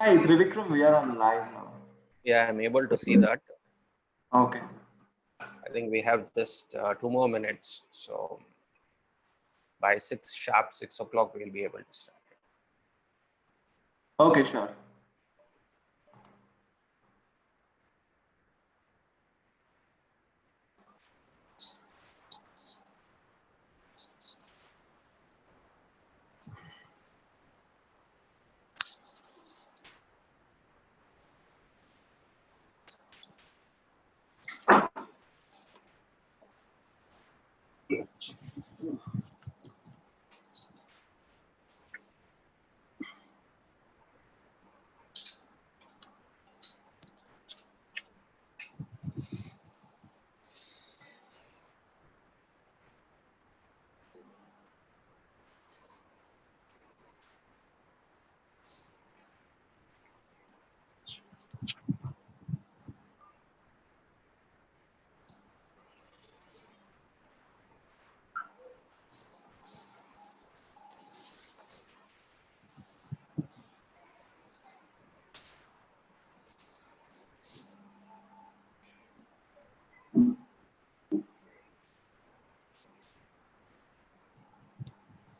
Hi, Trivikram, we are on live now. Yeah, I'm able to see that. Okay. I think we have just 2 more minutes. So by 6 o'clock, we'll be able to start. Okay, sure.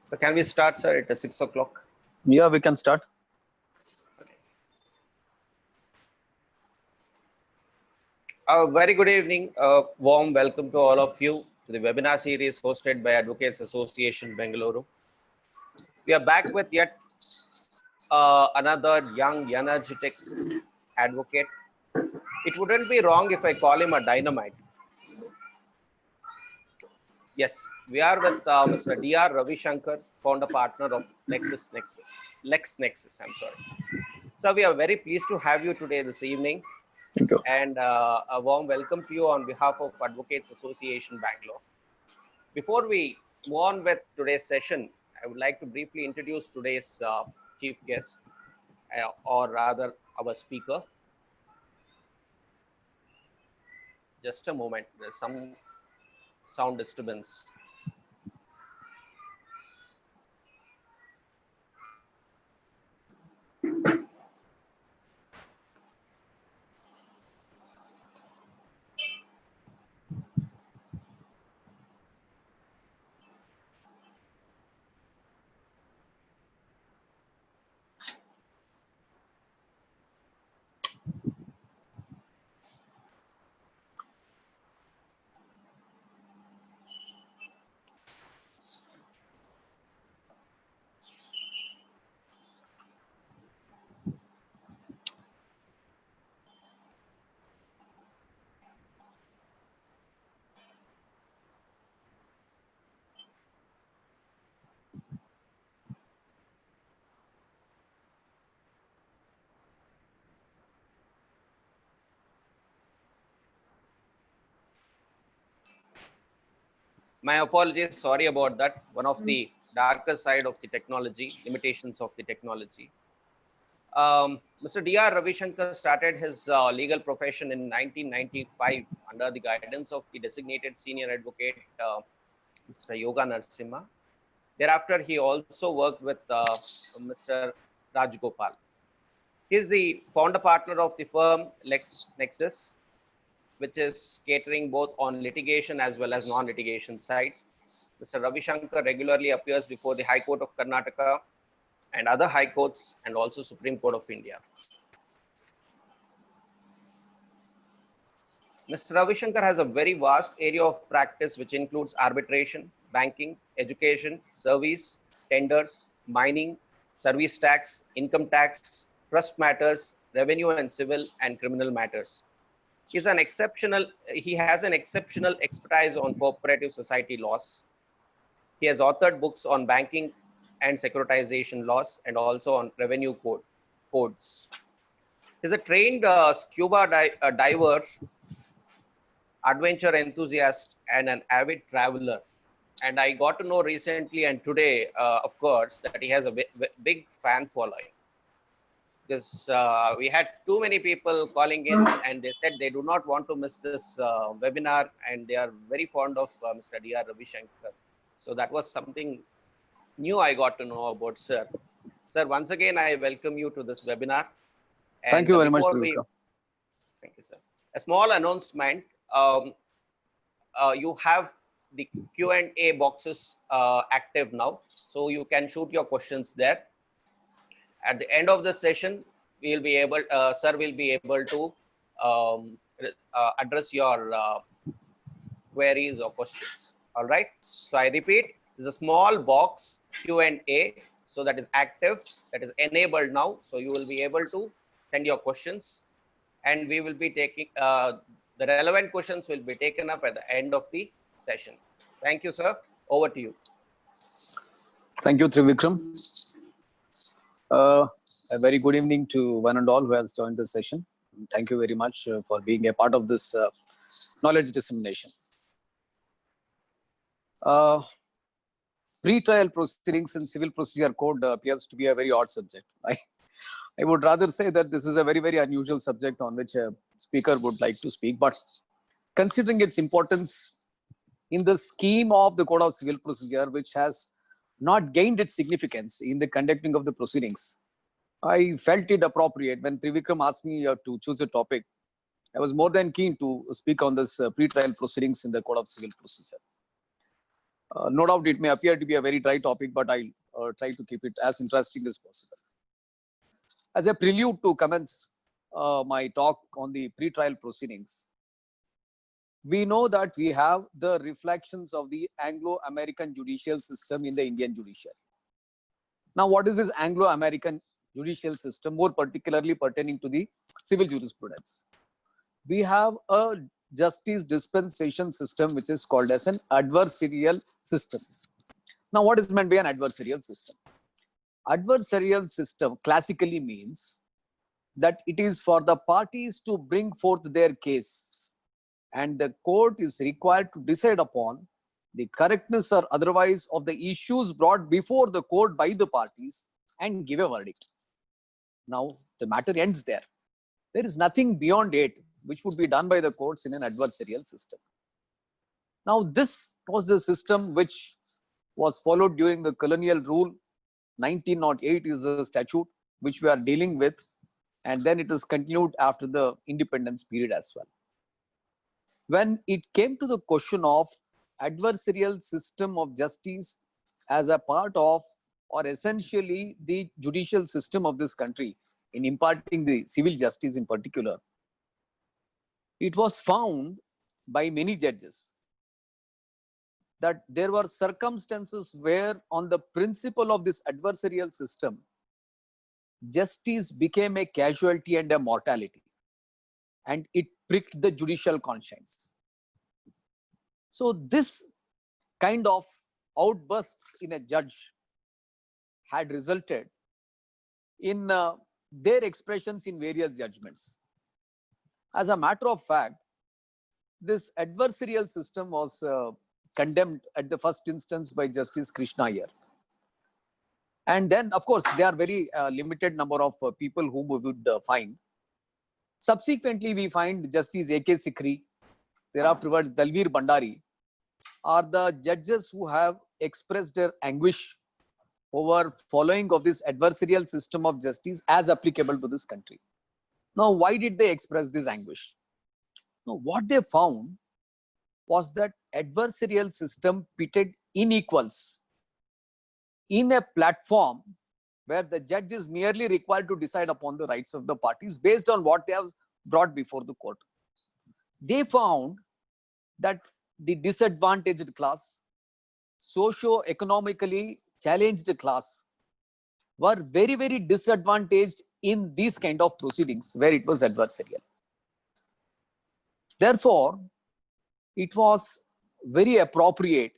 So can we start, sir, at 6 o'clock? Yeah, we can start. Okay. Very good evening. Warm welcome to all of you to the webinar series hosted by Advocates Association Bengaluru. We are back with yet another young, energetic advocate. It wouldn't be wrong if I call him a dynamite. Yes, we are with Mr. D.R. Ravishankar, founder partner of LexNexus. I'm sorry. So we are very pleased to have you today this evening, Thank you. and a warm welcome to you on behalf of Advocates Association Bangalore. Before we move on with today's session, I would like to briefly introduce today's chief guest, or rather our speaker. Just a moment, there's some sound disturbance. My apologies, sorry about that. One of the darker side of the technology, limitations of the technology. Mr. D.R. Ravishankar started his legal profession in 1995 under the guidance of the designated senior advocate, Mr. Yoga Narasimha. Thereafter, he also worked with Mr. Rajgopal. He is the founder partner of the firm LexNexus, which is catering both on litigation as well as non-litigation side. Mr. Ravishankar regularly appears before the High Court of Karnataka and other high courts and also Supreme Court of India. Mr. Ravishankar has a very vast area of practice which includes arbitration, banking, education, service, tender, mining, service tax, income tax, trust matters, revenue and civil and criminal matters. He has an exceptional expertise on cooperative society laws. He has authored books on banking and securitization laws and also on revenue codes. He's a trained scuba diver, adventure enthusiast, and an avid traveler. And I got to know recently and today, of course, that he has a big fan following. Because we had too many people calling in and they said they do not want to miss this webinar and they are very fond of Mr. D.R. Ravishankar. So that was something new I got to know about, sir. Sir, once again, I welcome you to this webinar. Thank And you very much, before we, Trivikram. thank you, sir. A small announcement. You have the Q&A boxes active now, so you can shoot your questions there. At the end of the session, we'll be able, sir will be able to address your queries or questions. All right. So I repeat, there's a small box Q&A, so that is active, that is enabled now. So you will be able to send your questions, and we will be taking the relevant questions will be taken up at the end of the session. Thank you, sir. Over to you. Thank you, Trivikram. A very good evening to one and all who has joined this session. Thank you very much for being a part of this knowledge dissemination. Pre-trial proceedings in Civil Procedure Code appears to be a very odd subject. I would rather say that this is a very, very unusual subject on which a speaker would like to speak. But considering its importance in the scheme of the Code of Civil Procedure, which has not gained its significance in the conducting of the proceedings, I felt it appropriate when Trivikram asked me to choose a topic. I was more than keen to speak on this pre-trial proceedings in the Code of Civil Procedure. No doubt it may appear to be a very dry topic, but I'll try to keep it as interesting as possible. As a prelude to commence my talk on the pre-trial proceedings, we know that we have the reflections of the Anglo-American judicial system in the Indian judiciary. Now, what is this Anglo-American judicial system, more particularly pertaining to the civil jurisprudence? We have a justice dispensation system which is called as an adversarial system. Now, what is meant by an adversarial system? Adversarial system classically means that it is for the parties to bring forth their case, and the court is required to decide upon the correctness or otherwise of the issues brought before the court by the parties and give a verdict. Now, the matter ends there. There is nothing beyond it which would be done by the courts in an adversarial system. Now, this was the system which was followed during the colonial rule. 1908 is the statute which we are dealing with, and then it is continued after the independence period as well. When it came to the question of adversarial system of justice as a part of or essentially the judicial system of this country in imparting the civil justice in particular, it was found by many judges that there were circumstances where on the principle of this adversarial system, justice became a casualty and a mortality, and it pricked the judicial conscience. So this kind of outbursts in a judge had resulted in their expressions in various judgments. As a matter of fact, this adversarial system was condemned at the first instance by Justice Krishna Iyer. And then, of course, there are very limited number of people whom we would find. Subsequently, we find Justice A.K. Sikri, thereafterwards Dalveer Bhandari, are the judges who have expressed their anguish over following of this adversarial system of justice as applicable to this country. Now, why did they express this anguish? Now, what they found was that adversarial system pitted unequals in a platform where the judge is merely required to decide upon the rights of the parties based on what they have brought before the court. They found that the disadvantaged class, socio-economically challenged class, were very, very disadvantaged in these kind of proceedings where it was adversarial. Therefore, it was very appropriate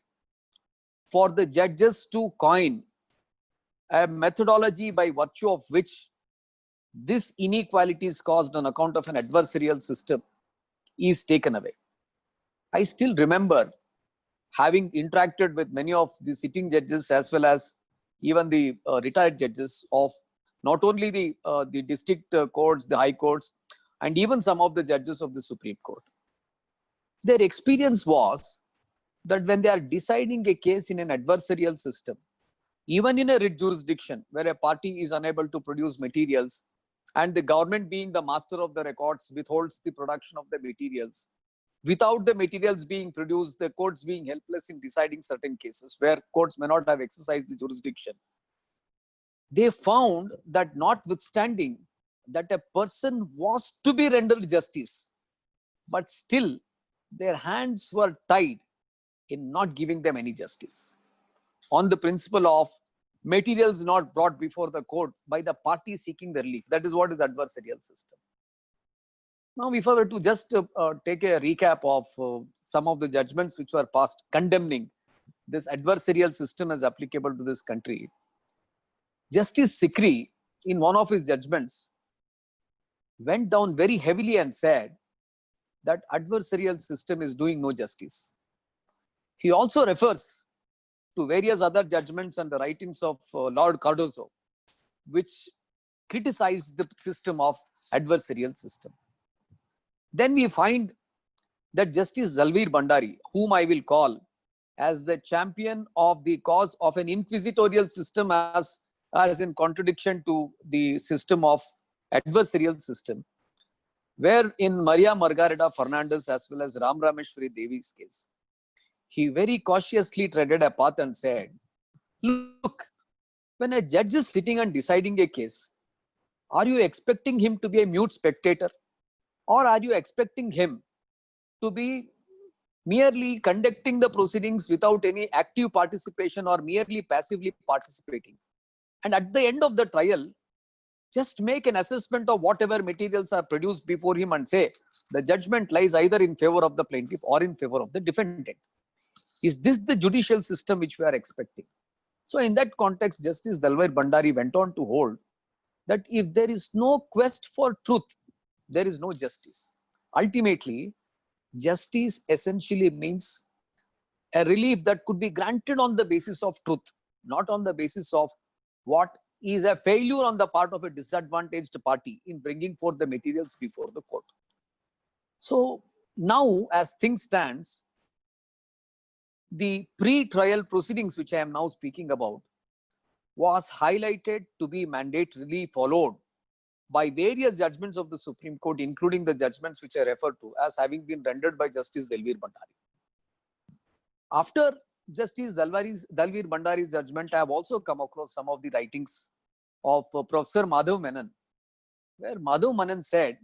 for the judges to coin a methodology by virtue of which this inequalities caused on account of an adversarial system is taken away. I still remember having interacted with many of the sitting judges as well as even the retired judges of not only the district courts, the high courts, and even some of the judges of the Supreme Court. Their experience was that when they are deciding a case in an adversarial system, even in a writ jurisdiction where a party is unable to produce materials and the government being the master of the records withholds the production of the materials. Without the materials being produced, the courts being helpless in deciding certain cases where courts may not have exercised the jurisdiction. They found that notwithstanding that a person was to be rendered justice, but still their hands were tied in not giving them any justice on the principle of materials not brought before the court by the party seeking the relief. That is what is adversarial system. Now, if I were to just take a recap of some of the judgments which were passed condemning this adversarial system as applicable to this country, Justice Sikri, in one of his judgments, went down very heavily and said that adversarial system is doing no justice. He also refers to various other judgments and the writings of Lord Cardozo, which criticized the system of adversarial system. Then we find that Justice Zalveer Bhandari, whom I will call as the champion of the cause of an inquisitorial system as in contradiction to the system of adversarial system, where in Maria Margarita Fernandez as well as Ram Rameshwari Devi's case, he very cautiously treaded a path and said, look, when a judge is sitting and deciding a case, are you expecting him to be a mute spectator? Or are you expecting him to be merely conducting the proceedings without any active participation or merely passively participating? And at the end of the trial, just make an assessment of whatever materials are produced before him and say, the judgment lies either in favor of the plaintiff or in favor of the defendant. Is this the judicial system which we are expecting? So in that context, Justice Zalveer Bhandari went on to hold that if there is no quest for truth, there is no justice. Ultimately, justice essentially means a relief that could be granted on the basis of truth, not on the basis of what is a failure on the part of a disadvantaged party in bringing forth the materials before the court. So now, as things stands, the pre-trial proceedings which I am now speaking about was highlighted to be mandatorily followed by various judgments of the Supreme Court, including the judgments which I refer to as having been rendered by Justice Zalveer Bhandari. After Justice Zalveer Bhandari's judgment, I have also come across some of the writings of Professor Madhav Menon, where Madhav Menon said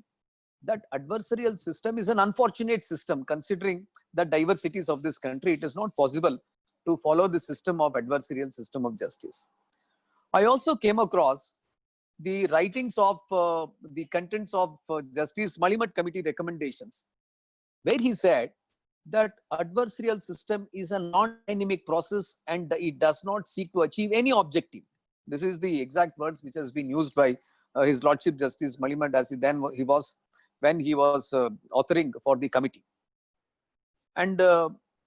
that adversarial system is an unfortunate system considering the diversities of this country. It is not possible to follow the system of adversarial system of justice. I also came across the writings of the contents of Justice Malimat Committee recommendations, where he said that adversarial system is a non-dynamic process and it does not seek to achieve any objective. This is the exact words which has been used by His Lordship Justice Malimat as when he was authoring for the committee. And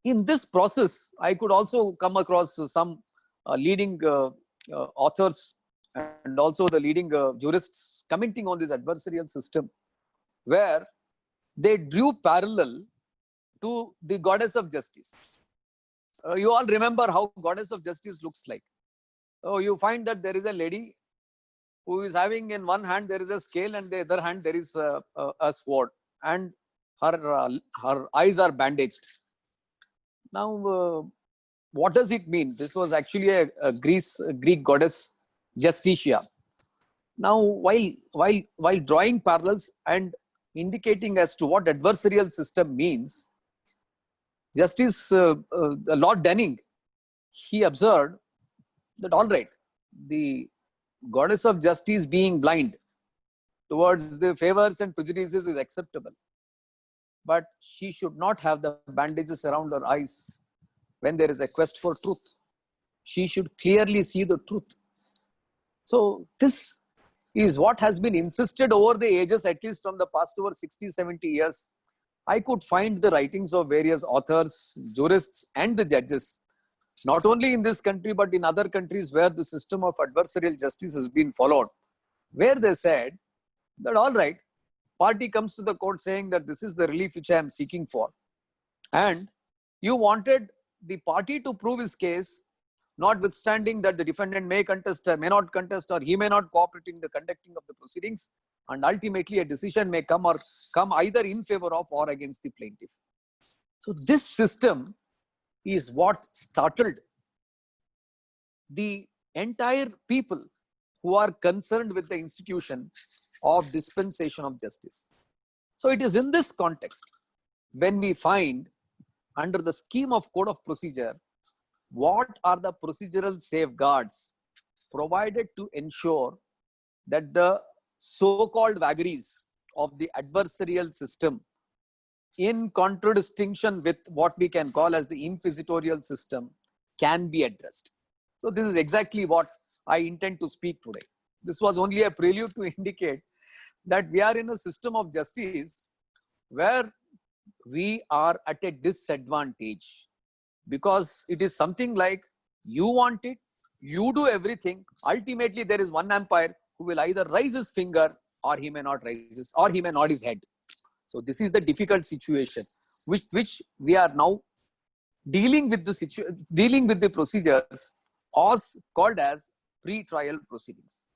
in this process, I could also come across some leading authors and also the leading jurists commenting on this adversarial system, where they drew parallel to the goddess of justice. You all remember how goddess of justice looks like. You find that there is a lady who is having in one hand there is a scale and the other hand there is a sword, and her eyes are bandaged. Now, what does it mean? This was actually a Greek goddess Justitia. Now, while drawing parallels and indicating as to what adversarial system means, Justice Lord Denning, he observed that all right, the goddess of justice being blind towards the favors and prejudices is acceptable, but she should not have the bandages around her eyes when there is a quest for truth. She should clearly see the truth. So this is what has been insisted over the ages, at least from the past over 60, 70 years. I could find the writings of various authors, jurists, and the judges, not only in this country, but in other countries where the system of adversarial justice has been followed, where they said that, all right, party comes to the court saying that this is the relief which I am seeking for. And you wanted the party to prove his case, notwithstanding that the defendant may contest, may not contest, or he may not cooperate in the conducting of the proceedings. And ultimately, a decision may come either in favor of or against the plaintiff. So this system is what startled the entire people who are concerned with the institution of dispensation of justice. So it is in this context when we find, under the scheme of code of procedure, what are the procedural safeguards provided to ensure that the so-called vagaries of the adversarial system, in contradistinction with what we can call as the inquisitorial system, can be addressed. So this is exactly what I intend to speak today. This was only a prelude to indicate that we are in a system of justice where we are at a disadvantage, because it is something like you want it, you do everything. Ultimately, there is one umpire who will either raise his finger or he may not raise his, or he may nod his head. So this is the difficult situation which we are now dealing with the procedures as called as pre-trial proceedings.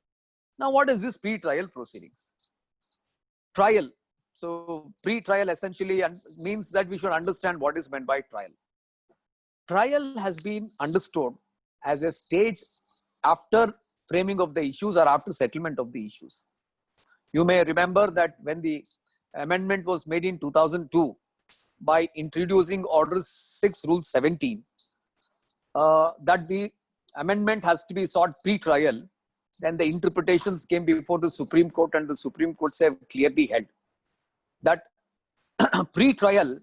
Now, what is this pre-trial proceedings? Trial. So pre-trial essentially means that we should understand what is meant by trial. Trial has been understood as a stage after framing of the issues or after settlement of the issues. You may remember that when the amendment was made in 2002 by introducing Order 6, Rule 17, that the amendment has to be sought pre-trial. Then the interpretations came before the Supreme Court, and the Supreme Court have clearly held that pre-trial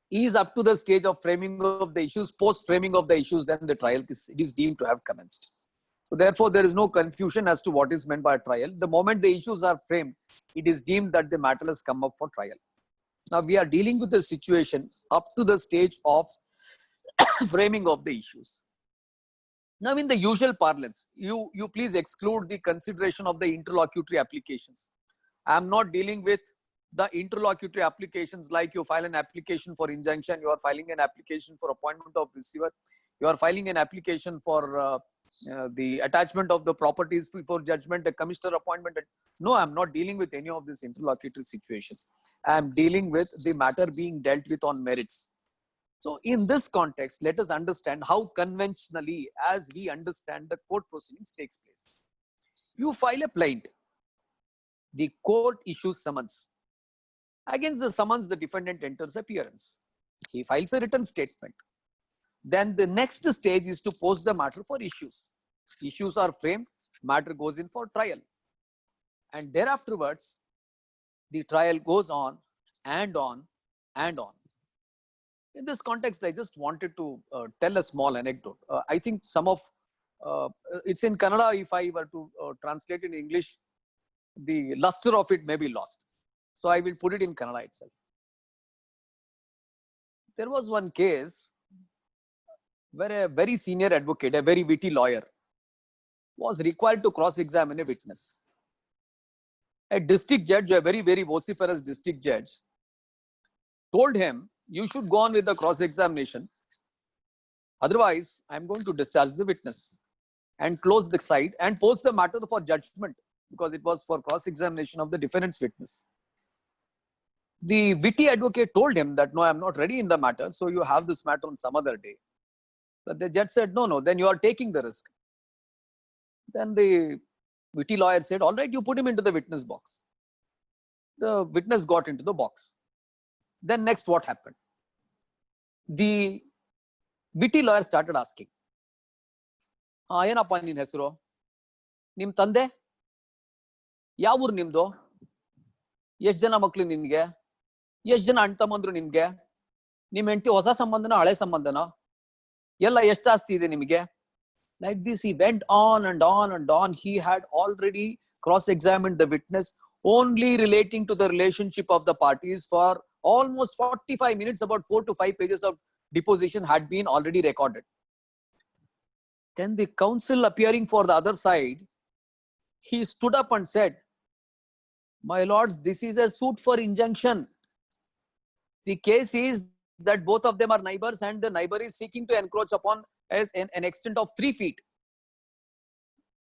is up to the stage of framing of the issues. Post framing of the issues, then the trial is deemed to have commenced. So therefore, there is no confusion as to what is meant by trial. The moment the issues are framed, it is deemed that the matter has come up for trial. Now we are dealing with the situation up to the stage of framing of the issues. Now, in the usual parlance, you please exclude the consideration of the interlocutory applications. I am not dealing with the interlocutory applications like you file an application for injunction, you are filing an application for appointment of receiver, you are filing an application for the attachment of the properties before judgment, the commissioner appointment. No, I am not dealing with any of these interlocutory situations. I am dealing with the matter being dealt with on merits. So in this context, let us understand how conventionally, as we understand, the court proceedings takes place. You file a plaint. The court issues summons. Against the summons, the defendant enters appearance. He files a written statement. Then the next stage is to post the matter for issues. Issues are framed, matter goes in for trial. And thereafterwards, the trial goes on and on and on. In this context, I just wanted to tell a small anecdote. I think some of, it's in Kannada, if I were to translate in English, the luster of it may be lost. So I will put it in Kannada itself. There was one case where a very senior advocate, a very witty lawyer, was required to cross-examine a witness. A district judge, a very, very vociferous district judge, told him, you should go on with the cross-examination. Otherwise, I am going to discharge the witness and close the side and post the matter for judgment, because it was for cross-examination of the defendant's witness. The witty advocate told him that, no, I am not ready in the matter, so you have this matter on some other day. But the judge said, no, then you are taking the risk. Then the witty lawyer said, all right, you put him into the witness box. The witness got into the box. Then next, what happened? The witty lawyer started asking, ಏನಪ್ಪ ನಿನ್ನ ಹೆಸರು? ನಿಮ್ಮ ತಂದೆ? ಯಾವ ಊರು ನಿಮ್ದು? ಎಷ್ಟು ಜನ ಮಕ್ಕಳು ನಿನ್ಗೆ? ಎಷ್ಟು ಜನ ಅಣ್ಣ ತಮ್ಮಂದ್ರು ನಿಮ್ಗೆ? ನಿಮ್ಮ ಹೆಂಡತಿ ಹೊಸ ಸಂಬಂಧನ ಹಳೆ ಸಂಬಂಧನ? ಎಲ್ಲ ಎಷ್ಟು ಆಸ್ತಿ ಇದೆ ನಿಮಗೆ? Like this, he went on and on and on. He had already cross-examined the witness only relating to the relationship of the parties for almost 45 minutes. About 4 to 5 pages of deposition had been already recorded. Then the counsel appearing for the other side, he stood up and said, my lords, this is a suit for injunction. The case is that both of them are neighbors and the neighbor is seeking to encroach upon as an extent of 3 feet.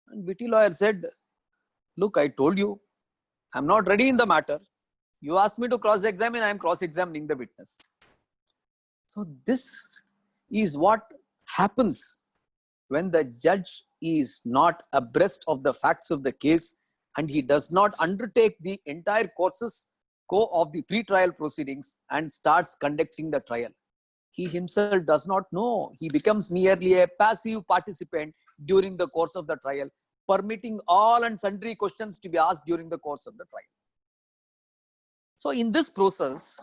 And witty lawyer said, look, I told you, I'm not ready in the matter. You ask me to cross-examine, I am cross-examining the witness. So this is what happens when the judge is not abreast of the facts of the case and he does not undertake the entire courses of the pre-trial proceedings and starts conducting the trial. He himself does not know. He becomes merely a passive participant during the course of the trial, permitting all and sundry questions to be asked during the course of the trial. So in this process,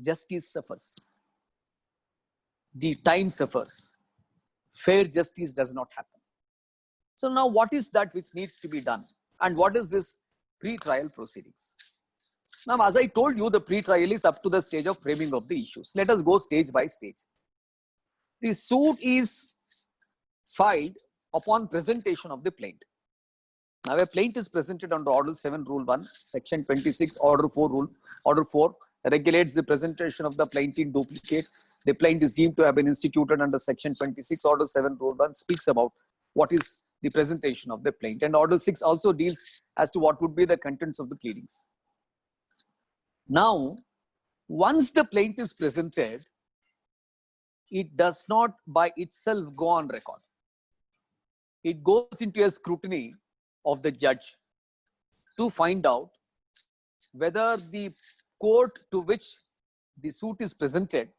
justice suffers. The time suffers. Fair justice does not happen. So now what is that which needs to be done? And what is this pre-trial proceedings? Now, as I told you, the pre-trial is up to the stage of framing of the issues. Let us go stage by stage. The suit is filed upon presentation of the plaint. Now, a plaint is presented under Order 7, Rule 1, Section 26, Order 4, Rule. Order 4 regulates the presentation of the plaint in duplicate. The plaint is deemed to have been instituted under Section 26, Order 7, Rule 1 speaks about what is the presentation of the plaint. And Order 6 also deals as to what would be the contents of the pleadings. Now, once the plaint is presented, it does not by itself go on record. It goes into a scrutiny of the judge to find out whether the court to which the suit is presented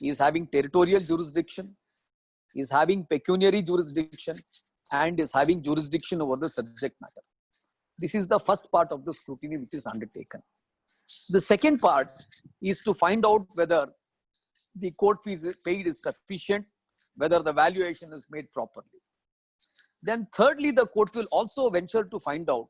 is having territorial jurisdiction, is having pecuniary jurisdiction, and is having jurisdiction over the subject matter. This is the first part of the scrutiny which is undertaken. The second part is to find out whether the court fees paid is sufficient, whether the valuation is made properly. Then thirdly, the court will also venture to find out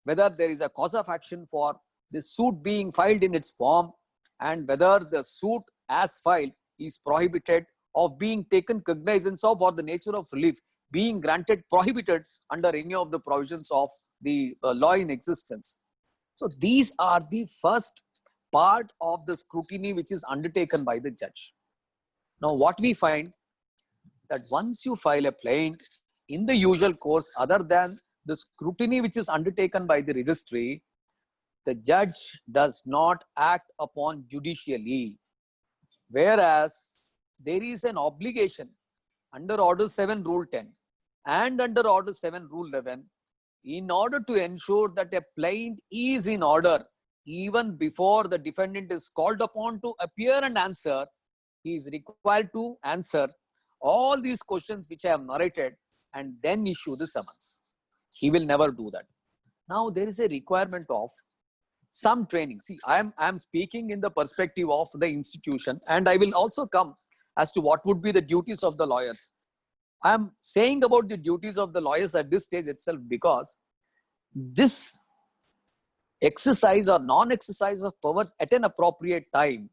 whether there is a cause of action for the suit being filed in its form and whether the suit as filed is prohibited of being taken cognizance of or the nature of relief being granted prohibited under any of the provisions of the law in existence. So these are the first part of the scrutiny which is undertaken by the judge. Now what we find that once you file a plaint in the usual course other than the scrutiny which is undertaken by the registry, the judge does not act upon judicially. Whereas there is an obligation under Order 7 Rule 10 and under Order 7 Rule 11 in order to ensure that a plaint is in order even before the defendant is called upon to appear and answer, he is required to answer all these questions which I have narrated and then issue the summons. He will never do that. Now there is a requirement of some training. See, I am speaking in the perspective of the institution and I will also come as to what would be the duties of the lawyers. I am saying about the duties of the lawyers at this stage itself because this exercise or non-exercise of powers at an appropriate time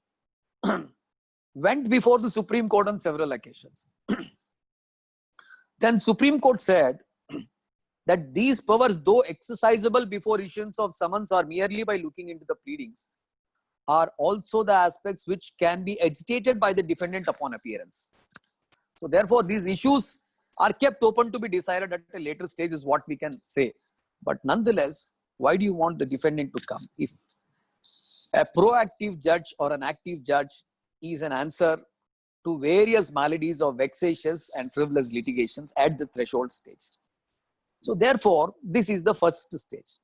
went before the Supreme Court on several occasions. Then Supreme Court said that these powers, though exercisable before issuance of summons or merely by looking into the pleadings, are also the aspects which can be agitated by the defendant upon appearance. So therefore, these issues are kept open to be decided at a later stage is what we can say. But nonetheless, why do you want the defendant to come? If a proactive judge or an active judge is an answer to various maladies of vexatious and frivolous litigations at the threshold stage. So therefore, this is the first stage.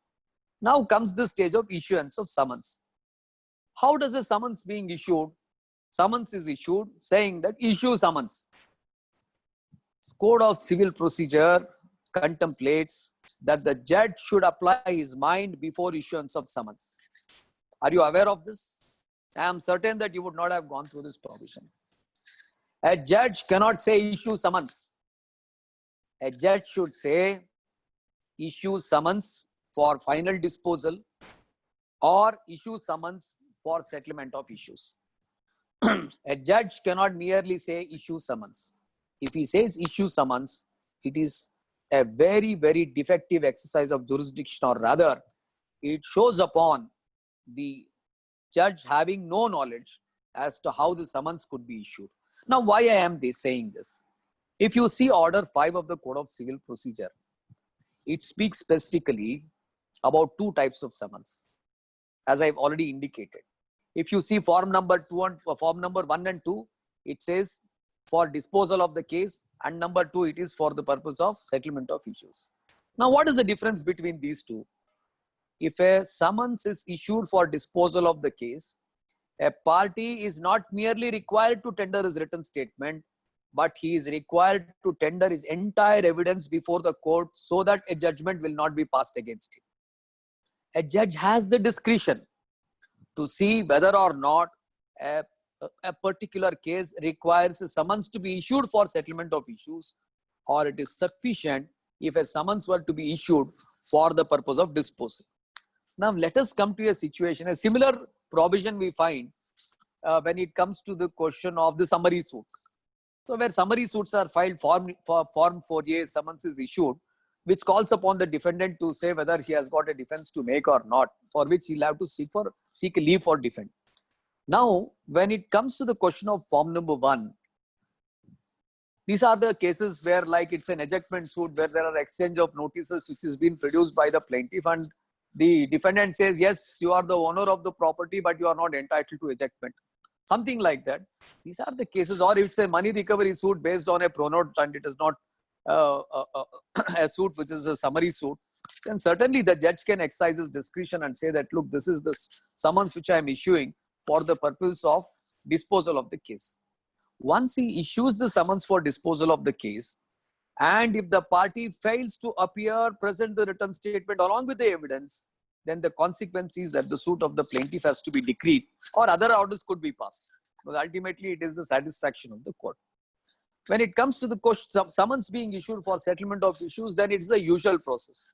Now comes the stage of issuance of summons. How does a summons being issued? Summons is issued saying that issue summons. Code of Civil Procedure contemplates that the judge should apply his mind before issuance of summons. Are you aware of this? I am certain that you would not have gone through this provision. A judge cannot say issue summons. A judge should say issue summons for final disposal or issue summons for settlement of issues. A judge cannot merely say issue summons. If he says issue summons, it is a very, very defective exercise of jurisdiction, or rather, it shows upon the judge having no knowledge as to how the summons could be issued. Now, why I am saying this? If you see Order 5 of the Code of Civil Procedure, it speaks specifically about two types of summons, as I've already indicated. If you see form number 2 and form number 1 and 2, it says for disposal of the case, and number 2, it is for the purpose of settlement of issues. Now, what is the difference between these two? If a summons is issued for disposal of the case, a party is not merely required to tender his written statement, but he is required to tender his entire evidence before the court so that a judgment will not be passed against him. A judge has the discretion to see whether or not a particular case requires a summons to be issued for settlement of issues, or it is sufficient if a summons were to be issued for the purpose of disposal. Now, let us come to a situation, a similar provision we find when it comes to the question of the summary suits. So, where summary suits are filed, form 4A summons is issued, which calls upon the defendant to say whether he has got a defense to make or not, for which he'll have to seek a leave for defense. Now, when it comes to the question of form number 1, these are the cases where, like, it's an ejectment suit where there are exchange of notices which is being produced by the plaintiff, and the defendant says, yes, you are the owner of the property, but you are not entitled to ejectment. Something like that. These are the cases. Or if it's a money recovery suit based on a pronote and it is not a suit which is a summary suit, then certainly the judge can exercise his discretion and say that, look, this is the summons which I am issuing for the purpose of disposal of the case. Once he issues the summons for disposal of the case, and if the party fails to appear, present the written statement along with the evidence, then the consequence is that the suit of the plaintiff has to be decreed, or other orders could be passed. But ultimately, it is the satisfaction of the court. When it comes to the summons being issued for settlement of issues, then it's the usual process.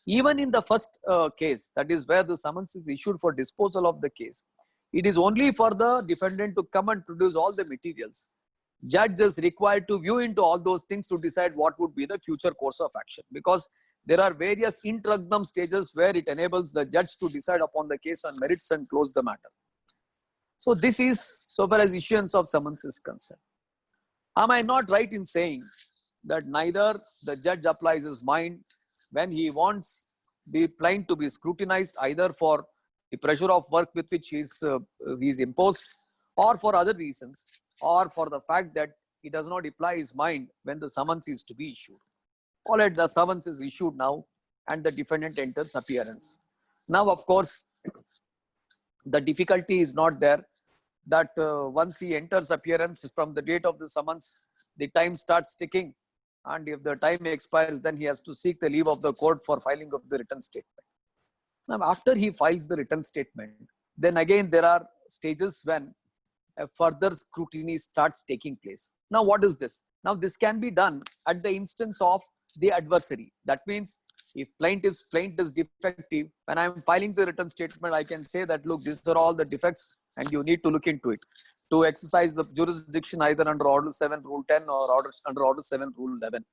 Even in the first case, that is where the summons is issued for disposal of the case, it is only for the defendant to come and produce all the materials. Judge is required to view into all those things to decide what would be the future course of action, because there are various interregnum stages where it enables the judge to decide upon the case on merits and close the matter. So this is so far as issuance of summons is concerned. Am I not right in saying that neither the judge applies his mind when he wants the plaintiff to be scrutinized, either for the pressure of work with which he is imposed, or for other reasons, or for the fact that he does not apply his mind when the summons is to be issued? All right, the summons is issued now and the defendant enters appearance. Now, of course, the difficulty is not there that once he enters appearance from the date of the summons, the time starts ticking, and if the time expires, then he has to seek the leave of the court for filing of the written statement. Now, after he files the written statement, then again there are stages when a further scrutiny starts taking place. Now, what is this? Now, this can be done at the instance of the adversary. That means if plaintiff's plaint is defective, when I am filing the written statement, I can say that, look, these are all the defects and you need to look into it to exercise the jurisdiction either under Order 7, Rule 10 or under Order 7, Rule 11.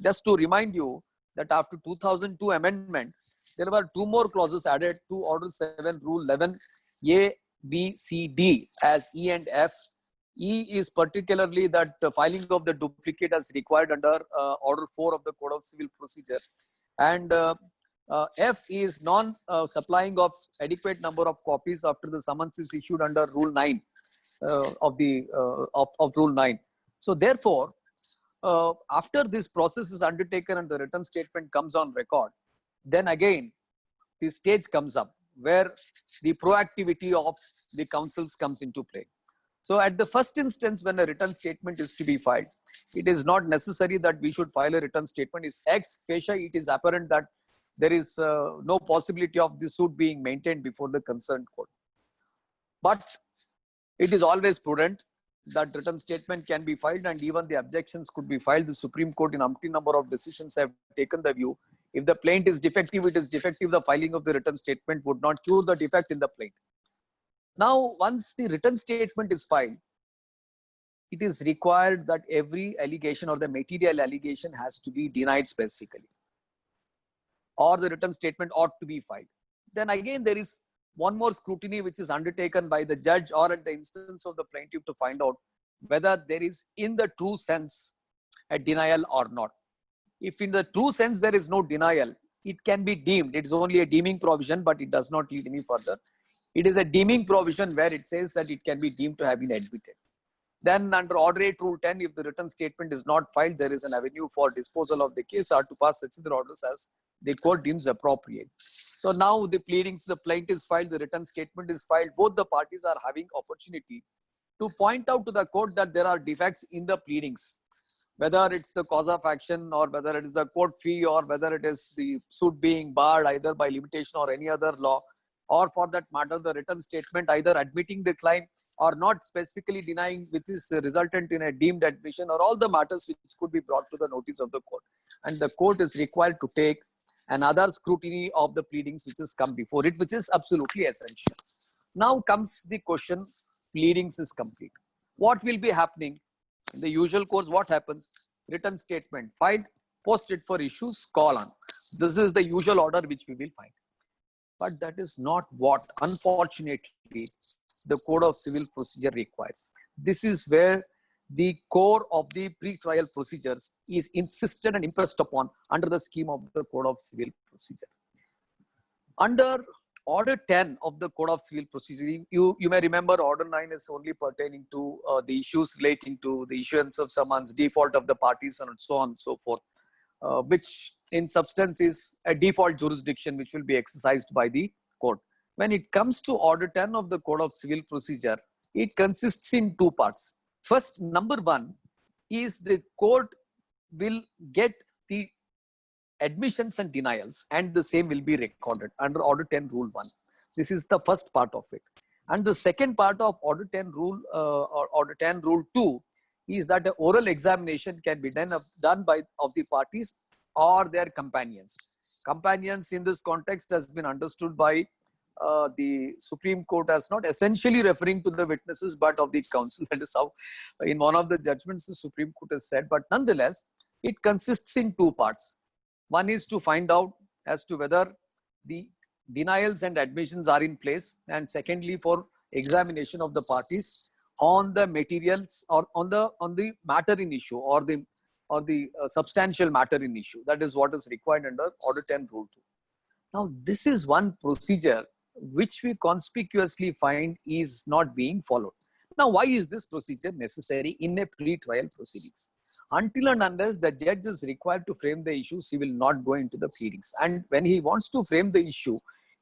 Just to remind you that after 2002 amendment, there were two more clauses added to Order 7, Rule 11, A, B, C, D as E and F. E is particularly that filing of the duplicate as required under Order 4 of the Code of Civil Procedure. And F is non-supplying of adequate number of copies after the summons is issued under Rule 9 of Rule 9. So therefore, after this process is undertaken and the written statement comes on record, then again, the stage comes up where the proactivity of the counsels comes into play. So at the first instance, when a written statement is to be filed, it is not necessary that we should file a written statement. It's ex facie, it is apparent that there is no possibility of the suit being maintained before the concerned court. But it is always prudent that written statement can be filed and even the objections could be filed. The Supreme Court in umpteen number of decisions have taken the view, if the plaint is defective, it is defective. The filing of the written statement would not cure the defect in the plaint. Now, once the written statement is filed, it is required that every allegation or the material allegation has to be denied specifically, or the written statement ought to be filed. Then again, there is one more scrutiny which is undertaken by the judge or at the instance of the plaintiff to find out whether there is in the true sense a denial or not. If in the true sense there is no denial, it can be deemed. It's only a deeming provision, but it does not lead any further. It is a deeming provision where it says that it can be deemed to have been admitted. Then under Order 8 Rule 10, if the written statement is not filed, there is an avenue for disposal of the case or to pass such other orders as the court deems appropriate. So now the pleadings, the plaintiff is filed, the written statement is filed. Both the parties are having opportunity to point out to the court that there are defects in the pleadings, whether it's the cause of action or whether it is the court fee or whether it is the suit being barred either by limitation or any other law, or for that matter, the written statement either admitting the claim or not specifically denying, which is resultant in a deemed admission, or all the matters which could be brought to the notice of the court. And the court is required to take another scrutiny of the pleadings which has come before it, which is absolutely essential. Now comes the question, pleadings is complete. What will be happening? In the usual course, what happens? Written statement filed, post it for issues, call on. This is the usual order which we will find. But that is not what, unfortunately, the Code of Civil Procedure requires. This is where the core of the pre-trial procedures is insisted and impressed upon under the scheme of the Code of Civil Procedure. Under Order 10 of the Code of Civil Procedure, you may remember Order 9 is only pertaining to the issues relating to the issuance of summons, default of the parties, and so on and so forth, which in substance is a default jurisdiction which will be exercised by the court. When it comes to Order 10 of the Code of Civil Procedure, it consists in two parts. First, number one is the court will get the admissions and denials, and the same will be recorded under Order 10 Rule 1. This is the first part of it. And the second part of Order 10 Rule or Order 10 Rule 2 is that the oral examination can be done by the parties or their companions. Companions in this context has been understood by the Supreme Court as not essentially referring to the witnesses but of the counsel. That is how in one of the judgments the Supreme Court has said. But nonetheless, it consists in two parts. One is to find out as to whether the denials and admissions are in place, and secondly for examination of the parties on the materials or on the matter in issue or the substantial matter in issue. That is what is required under Order 10 Rule 2. Now this is one procedure which we conspicuously find is not being followed. Now why is this procedure necessary in a pre-trial proceedings? Until and unless the judge is required to frame the issues, he will not go into the pleadings. And when he wants to frame the issue,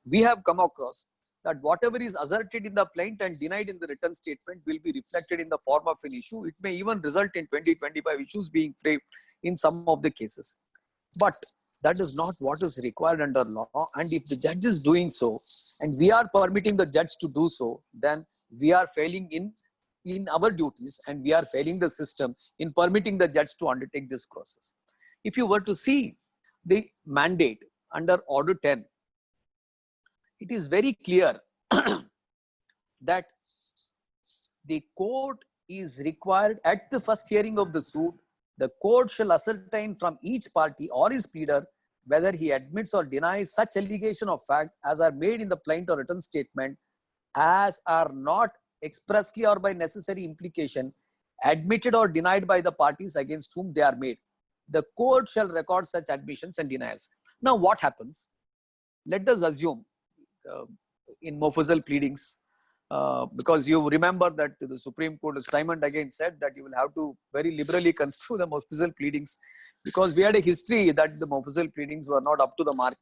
we have come across that whatever is asserted in the plaint and denied in the written statement will be reflected in the form of an issue. It may even result in 20-25 issues being framed in some of the cases. But that is not what is required under law. And if the judge is doing so, and we are permitting the judge to do so, then we are failing in our duties, and we are failing the system in permitting the judge to undertake this process. If you were to see the mandate under Order 10, it is very clear that the court is required at the first hearing of the suit, the court shall ascertain from each party or his pleader whether he admits or denies such allegation of fact as are made in the plaint or written statement as are not expressly or by necessary implication admitted or denied by the parties against whom they are made. The court shall record such admissions and denials. Now what happens? Let us assume in Mofussil pleadings, because you remember that the Supreme Court has time and again said that you will have to very liberally construe the Mofussil pleadings, because we had a history that the Mofussil pleadings were not up to the mark,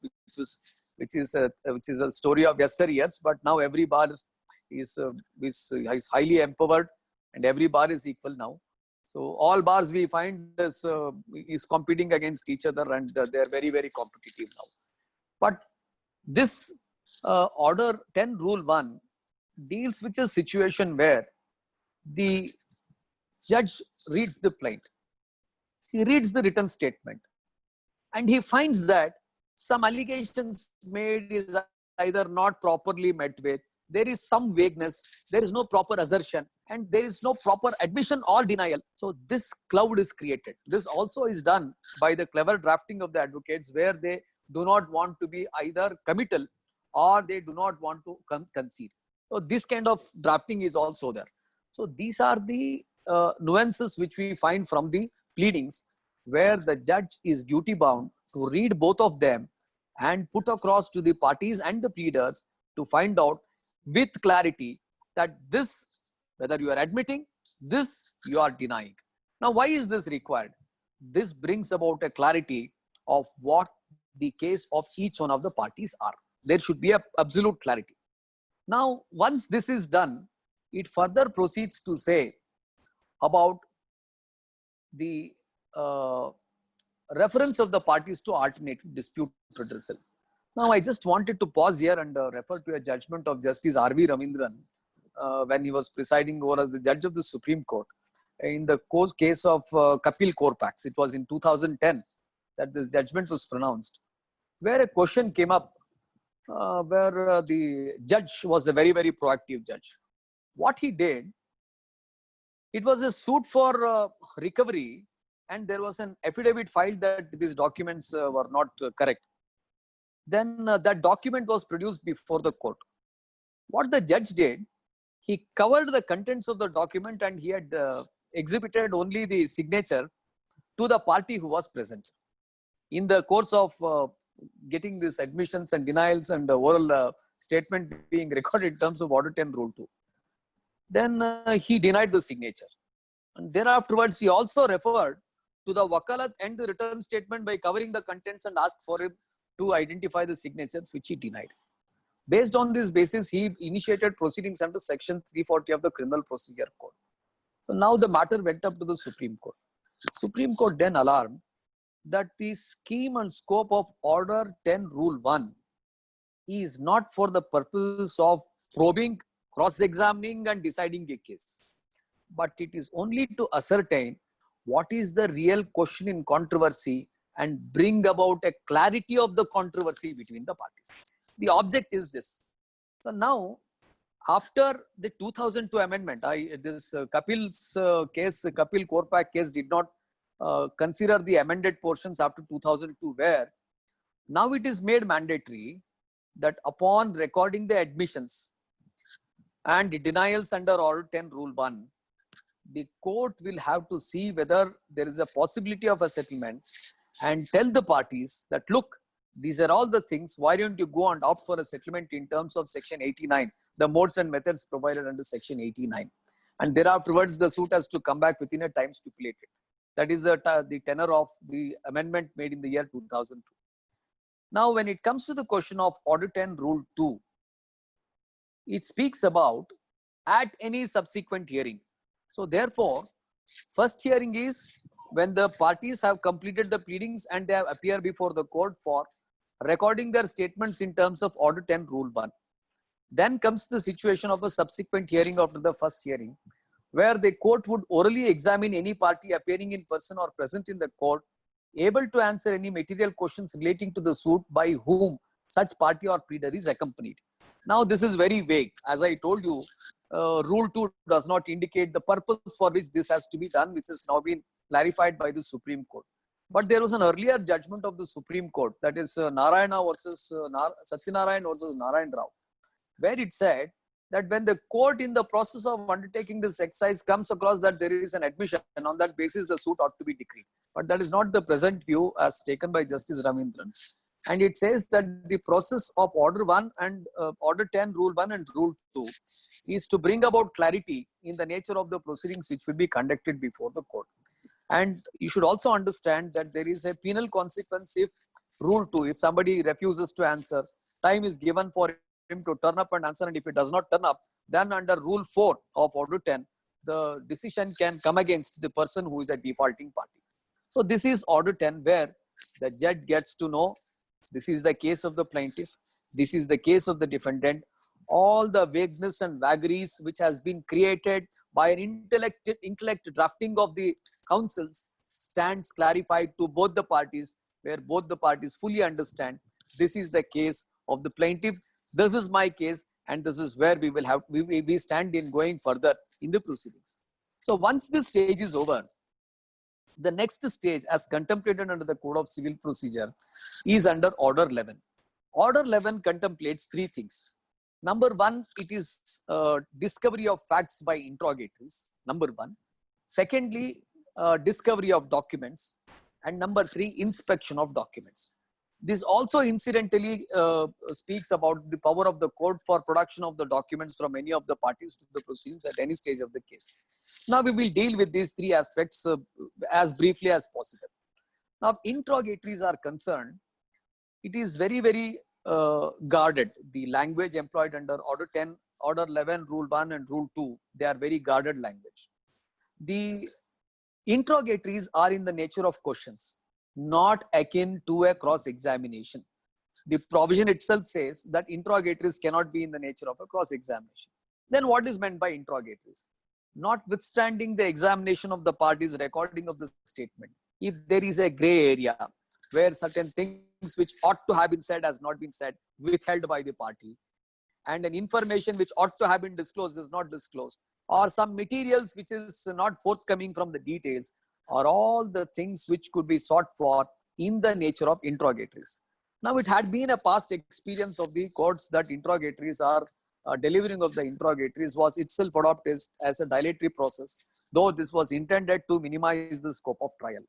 which is a story of yesteryears. But now every bar is highly empowered and every bar is equal now. So all bars we find is competing against each other, and they are very, very competitive now. But this Order 10 Rule 1 deals with a situation where the judge reads the plaint, he reads the written statement, and he finds that some allegations made is either not properly met with, there is some vagueness, there is no proper assertion, and there is no proper admission or denial. So this cloud is created. This also is done by the clever drafting of the advocates, where they do not want to be either committal or they do not want to concede. So this kind of drafting is also there. So these are the nuances which we find from the pleadings, where the judge is duty bound to read both of them and put across to the parties and the pleaders to find out with clarity that this, whether you are admitting, this you are denying. Now, why is this required? This brings about a clarity of what the case of each one of the parties are. There should be a absolute clarity. Now, once this is done, it further proceeds to say about the reference of the parties to alternative dispute redressal. Now, I just wanted to pause here and refer to a judgment of Justice R.V. Ravindran when he was presiding over as the judge of the Supreme Court in the case of Kapil Korpax. It was in 2010 that this judgment was pronounced, where a question came up where the judge was a very, very proactive judge. What he did, it was a suit for recovery, and there was an affidavit filed that these documents were not correct. Then that document was produced before the court. What the judge did, he covered the contents of the document and he had exhibited only the signature to the party who was present. In the course of getting these admissions and denials and oral statement being recorded in terms of Order 10 Rule 2, then he denied the signature. And thereafterwards, he also referred to the wakalat and the return statement by covering the contents and asked for him to identify the signatures, which he denied. Based on this basis, he initiated proceedings under Section 340 of the Criminal Procedure Code. So now the matter went up to the Supreme Court. Supreme Court then alarmed that the scheme and scope of Order 10 Rule 1 is not for the purpose of probing, cross-examining and deciding a case, but it is only to ascertain what is the real question in controversy and bring about a clarity of the controversy between the parties. The object is this. So now, after the 2002 amendment, Kapil's case, Kapil Korpak case did not consider the amended portions after 2002, where now it is made mandatory that upon recording the admissions and the denials under Order 10 Rule 1, the court will have to see whether there is a possibility of a settlement and tell the parties that, look, these are all the things, why don't you go and opt for a settlement in terms of Section 89, the modes and methods provided under Section 89. And thereafterwards, the suit has to come back within a time stipulated. That is the tenor of the amendment made in the year 2002. Now, when it comes to the question of Order 10 Rule 2, it speaks about at any subsequent hearing. So therefore, first hearing is when the parties have completed the pleadings and they have appeared before the court for recording their statements in terms of Order 10 Rule 1. Then comes the situation of a subsequent hearing after the first hearing, where the court would orally examine any party appearing in person or present in the court, able to answer any material questions relating to the suit by whom such party or pleader is accompanied. Now, this is very vague. As I told you, Rule 2 does not indicate the purpose for which this has to be done, which has now been clarified by the Supreme Court. But there was an earlier judgment of the Supreme Court, that is Narayana versus Satyanarayan versus Narayan Rao, where it said that when the court in the process of undertaking this exercise comes across that there is an admission, and on that basis the suit ought to be decreed. But that is not the present view as taken by Justice Ravindran. And it says that the process of Order 1 and Order 10 Rule 1 and Rule 2 is to bring about clarity in the nature of the proceedings which will be conducted before the court. And you should also understand that there is a penal consequence if Rule 2, if somebody refuses to answer, time is given for him to turn up and answer, and if he does not turn up, then under Rule 4 of Order 10, the decision can come against the person who is a defaulting party. So this is Order 10, where the judge gets to know this is the case of the plaintiff, this is the case of the defendant. All the vagueness and vagaries which has been created by an intellect drafting of the counsels stands clarified to both the parties, where both the parties fully understand this is the case of the plaintiff, this is my case, and this is where we will have we stand in going further in the proceedings. So once this stage is over, the next stage as contemplated under the Code of Civil Procedure is under Order 11. Order 11 contemplates three things. Number one, it is discovery of facts by interrogatories, number one. Secondly, discovery of documents. And number three, inspection of documents. This also incidentally speaks about the power of the court for production of the documents from any of the parties to the proceedings at any stage of the case. Now we will deal with these three aspects as briefly as possible. Now, interrogatories are concerned, it is very guarded. The language employed under Order 10, Order 11, Rule 1 and Rule 2, they are very guarded language. The interrogatories are in the nature of questions, not akin to a cross-examination. The provision itself says that interrogatories cannot be in the nature of a cross-examination. Then what is meant by interrogatories? Notwithstanding the examination of the parties, recording of the statement, if there is a gray area where certain things which ought to have been said has not been said, withheld by the party, and an information which ought to have been disclosed is not disclosed, or some materials which is not forthcoming from the details, are all the things which could be sought for in the nature of interrogatories. Now, it had been a past experience of the courts that interrogatories are delivering of the interrogatories was itself adopted as a dilatory process, though this was intended to minimize the scope of trial.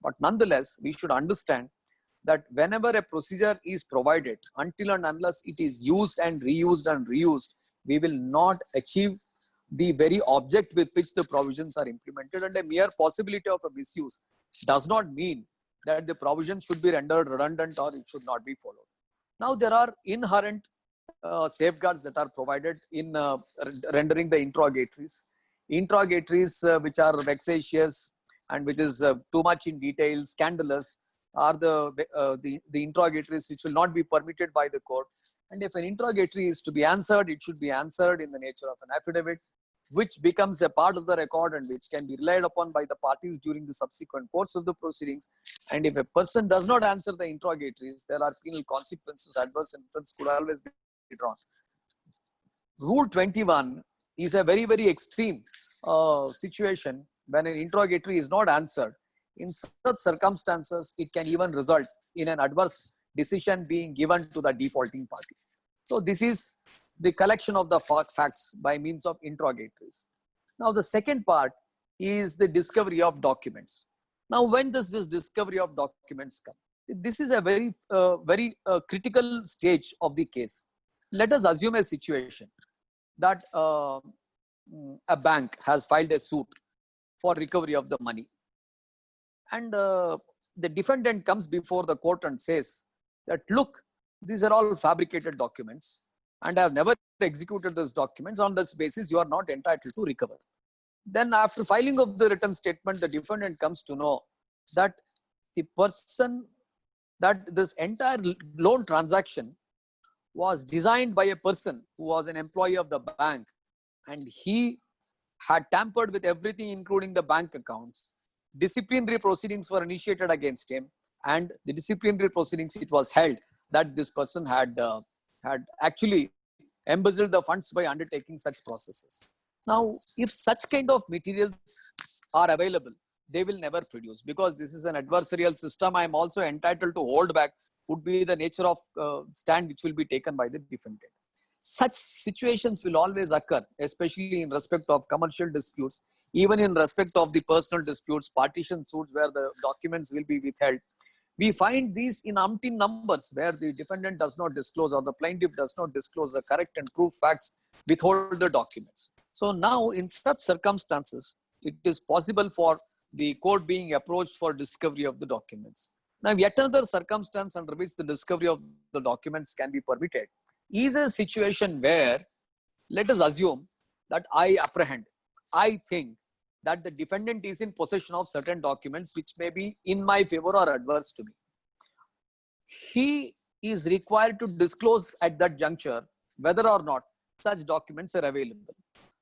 But nonetheless, we should understand that whenever a procedure is provided, until and unless it is used and reused, we will not achieve the very object with which the provisions are implemented, and a mere possibility of a misuse does not mean that the provision should be rendered redundant or it should not be followed. Now, there are inherent safeguards that are provided in rendering the interrogatories. Interrogatories which are vexatious and which is too much in detail, scandalous, are the interrogatories which will not be permitted by the court. And if an interrogatory is to be answered, it should be answered in the nature of an affidavit, which becomes a part of the record and which can be relied upon by the parties during the subsequent course of the proceedings. And if a person does not answer the interrogatories, there are penal consequences, adverse inference could always be drawn. Rule 21 is a very extreme situation when an interrogatory is not answered. In such circumstances, it can even result in an adverse decision being given to the defaulting party. So this is the collection of the facts by means of interrogatories. Now, the second part is the discovery of documents. Now, when does this discovery of documents come? This is a very critical stage of the case. Let us assume a situation that a bank has filed a suit for recovery of the money. And the defendant comes before the court and says that, look, these are all fabricated documents and I have never executed these documents. On this basis, you are not entitled to recover. Then after filing of the written statement, the defendant comes to know that the person, that this entire loan transaction was designed by a person who was an employee of the bank, and he had tampered with everything, including the bank accounts. Disciplinary proceedings were initiated against him, and the disciplinary proceedings, it was held that this person had actually embezzled the funds by undertaking such processes. Now, if such kind of materials are available, they will never produce, because this is an adversarial system. I am also entitled to hold back would be the nature of stand which will be taken by the defendant. Such situations will always occur, especially in respect of commercial disputes, even in respect of the personal disputes, partition suits where the documents will be withheld. We find these in umpteen numbers where the defendant does not disclose or the plaintiff does not disclose the correct and true facts, withhold the documents. So now, in such circumstances, it is possible for the court being approached for discovery of the documents. Now, yet another circumstance under which the discovery of the documents can be permitted is a situation where, let us assume that I think that the defendant is in possession of certain documents which may be in my favor or adverse to me. He is required to disclose at that juncture whether or not such documents are available.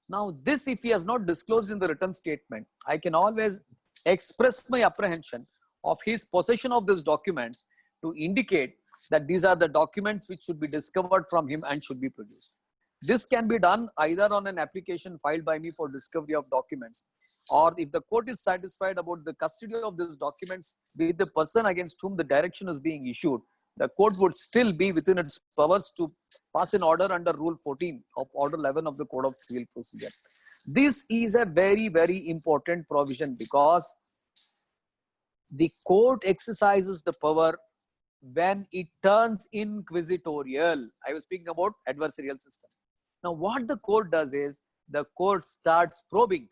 Now, this, if he has not disclosed in the written statement, I can always express my apprehension of his possession of these documents to indicate that these are the documents which should be discovered from him and should be produced. This can be done either on an application filed by me for discovery of documents, or if the court is satisfied about the custody of these documents with the person against whom the direction is being issued, the court would still be within its powers to pass an order under Rule 14 of Order 11 of the Code of Civil Procedure. This is a very important provision, because the court exercises the power when it turns inquisitorial. I was speaking about adversarial system. Now, what the court does is the court starts probing.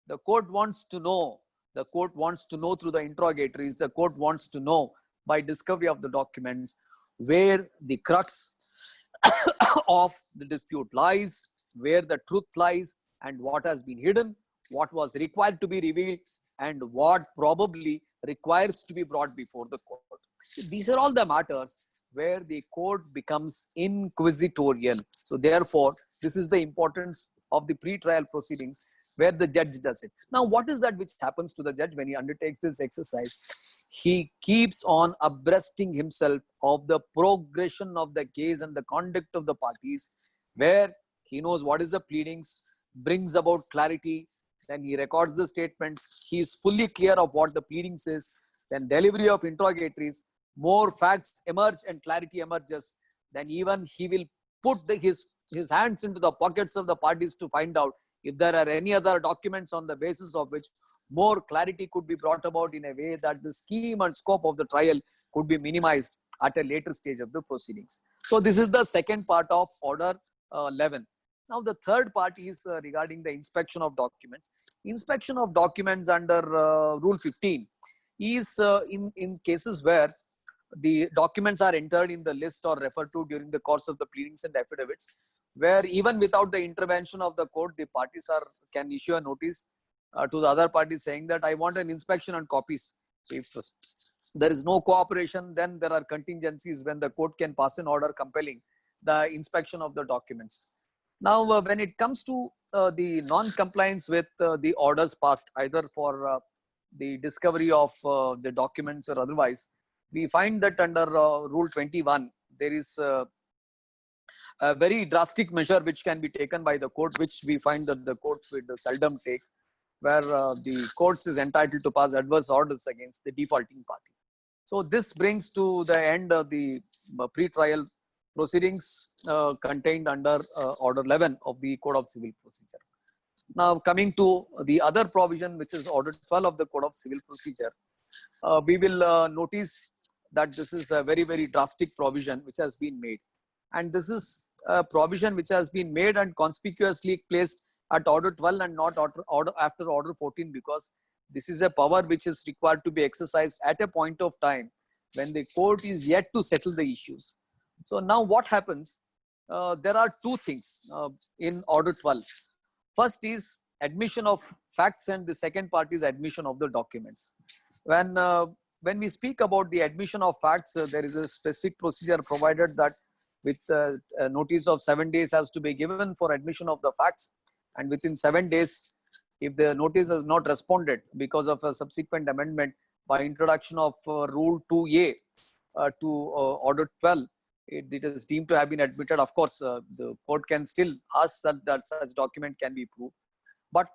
The court wants to know. The court wants to know through the interrogatories. The court wants to know by discovery of the documents where the crux of the dispute lies, where the truth lies, and what has been hidden, what was required to be revealed, and what probably requires to be brought before the court. These are all the matters where the court becomes inquisitorial. So therefore, this is the importance of the pre-trial proceedings where the judge does it. Now, what is that which happens to the judge when he undertakes this exercise? He keeps on abreasting himself of the progression of the case and the conduct of the parties, where he knows what is the pleadings, brings about clarity, then he records the statements, he is fully clear of what the pleadings is, then delivery of interrogatories, more facts emerge and clarity emerges, then even he will put his hands into the pockets of the parties to find out if there are any other documents on the basis of which more clarity could be brought about in a way that the scheme and scope of the trial could be minimized at a later stage of the proceedings. So this is the second part of Order 11. Now the third part is regarding the inspection of documents. Inspection of documents under Rule 15 is in cases where the documents are entered in the list or referred to during the course of the pleadings and affidavits, where even without the intervention of the court, the parties can issue a notice to the other parties saying that I want an inspection on copies. If there is no cooperation, then there are contingencies when the court can pass an order compelling the inspection of the documents. Now, when it comes to the non-compliance with the orders passed, either for the discovery of the documents or otherwise, we find that under Rule 21, there is a very drastic measure which can be taken by the court, which we find that the court would seldom take, where the courts is entitled to pass adverse orders against the defaulting party. So this brings to the end of the pre-trial proceedings contained under Order 11 of the Code of Civil Procedure. Now coming to the other provision, which is Order 12 of the Code of Civil Procedure, we will notice that this is a very, very drastic provision which has been made. And this is a provision which has been made and conspicuously placed at Order 12 and not after Order 14, because this is a power which is required to be exercised at a point of time when the court is yet to settle the issues. So now what happens? There are two things in Order 12. First is admission of facts, and the second part is admission of the documents. When we speak about the admission of facts, there is a specific procedure provided that with a notice of 7 days has to be given for admission of the facts, and within 7 days, if the notice has not responded because of a subsequent amendment by introduction of Rule 2A to Order 12, it is deemed to have been admitted. Of course, the court can still ask that such document can be proved, but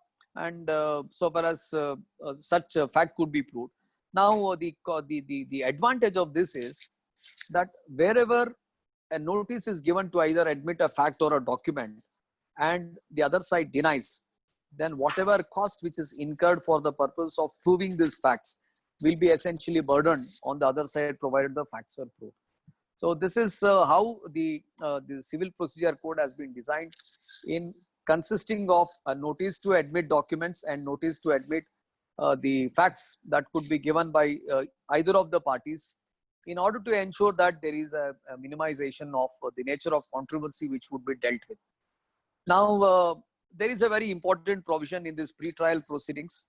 so far as such a fact could be proved. Now, the advantage of this is that wherever a notice is given to either admit a fact or a document, and the other side denies, then whatever cost which is incurred for the purpose of proving these facts will be essentially burdened on the other side, provided the facts are proved. So this is how the Civil Procedure Code has been designed, in consisting of a notice to admit documents and notice to admit the facts that could be given by either of the parties, in order to ensure that there is a minimization of the nature of controversy which would be dealt with. Now, there is a very important provision in this pre-trial proceedings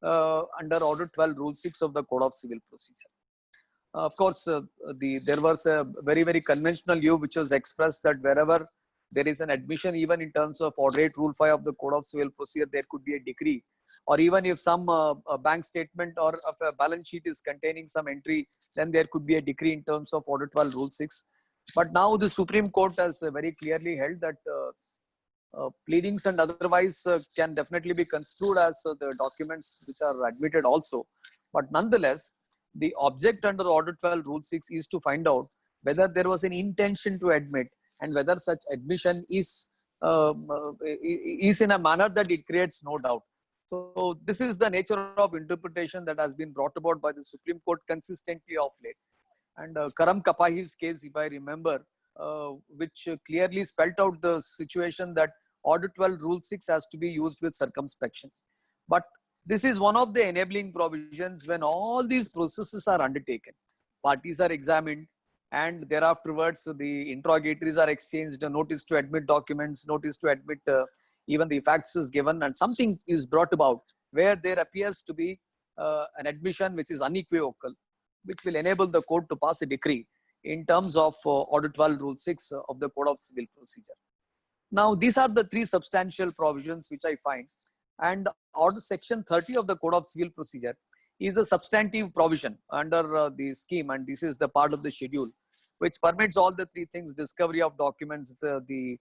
under Order 12, Rule 6 of the Code of Civil Procedure. Of course, there was a very, very conventional view which was expressed that wherever there is an admission, even in terms of Order 8, Rule 5 of the Code of Civil Procedure, there could be a decree, or even if some a bank statement or of a balance sheet is containing some entry, then there could be a decree in terms of Order 12, Rule 6. But now the Supreme Court has very clearly held that pleadings and otherwise can definitely be construed as the documents which are admitted also. But nonetheless, the object under Order 12, Rule 6 is to find out whether there was an intention to admit, and whether such admission is in a manner that it creates no doubt. So this is the nature of interpretation that has been brought about by the Supreme Court consistently of late. and Karam Kapahi's case, if I remember, which clearly spelled out the situation that Order 12 Rule 6 has to be used with circumspection. But this is one of the enabling provisions when all these processes are undertaken. Parties are examined, and thereafterwards the interrogatories are exchanged, a notice to admit documents, notice to admit even the facts is given, and something is brought about where there appears to be an admission which is unequivocal, which will enable the court to pass a decree in terms of Order 12 Rule 6 of the Code of Civil Procedure. Now, these are the three substantial provisions which I find. And Order Section 30 of the Code of Civil Procedure is the substantive provision under the scheme, and this is the part of the schedule which permits all the three things: discovery of documents, the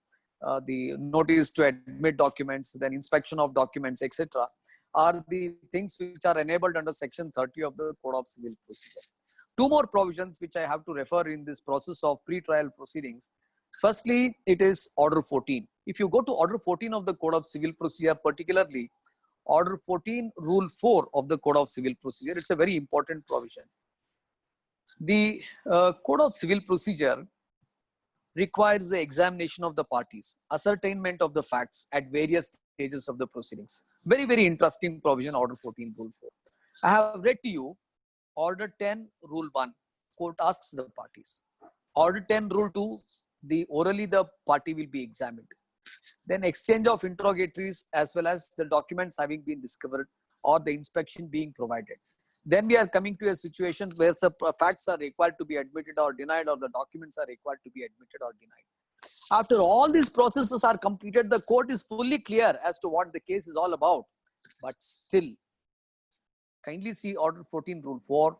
notice to admit documents, then inspection of documents, etc., are the things which are enabled under Section 30 of the Code of Civil Procedure. Two more provisions which I have to refer in this process of pre-trial proceedings. Firstly, it is Order 14. If you go to Order 14 of the Code of Civil Procedure, particularly Order 14 Rule 4 of the Code of Civil Procedure, it's a very important provision. The Code of Civil Procedure requires the examination of the parties, ascertainment of the facts at various stages of the proceedings. Very, very interesting provision, Order 14 Rule 4. I have read to you Order 10 Rule 1. Court asks the parties. Order 10 Rule 2, orally the party will be examined. Then exchange of interrogatories as well as the documents having been discovered or the inspection being provided. Then we are coming to a situation where the facts are required to be admitted or denied, or the documents are required to be admitted or denied. After all these processes are completed, the court is fully clear as to what the case is all about. But still, kindly see Order 14 Rule 4,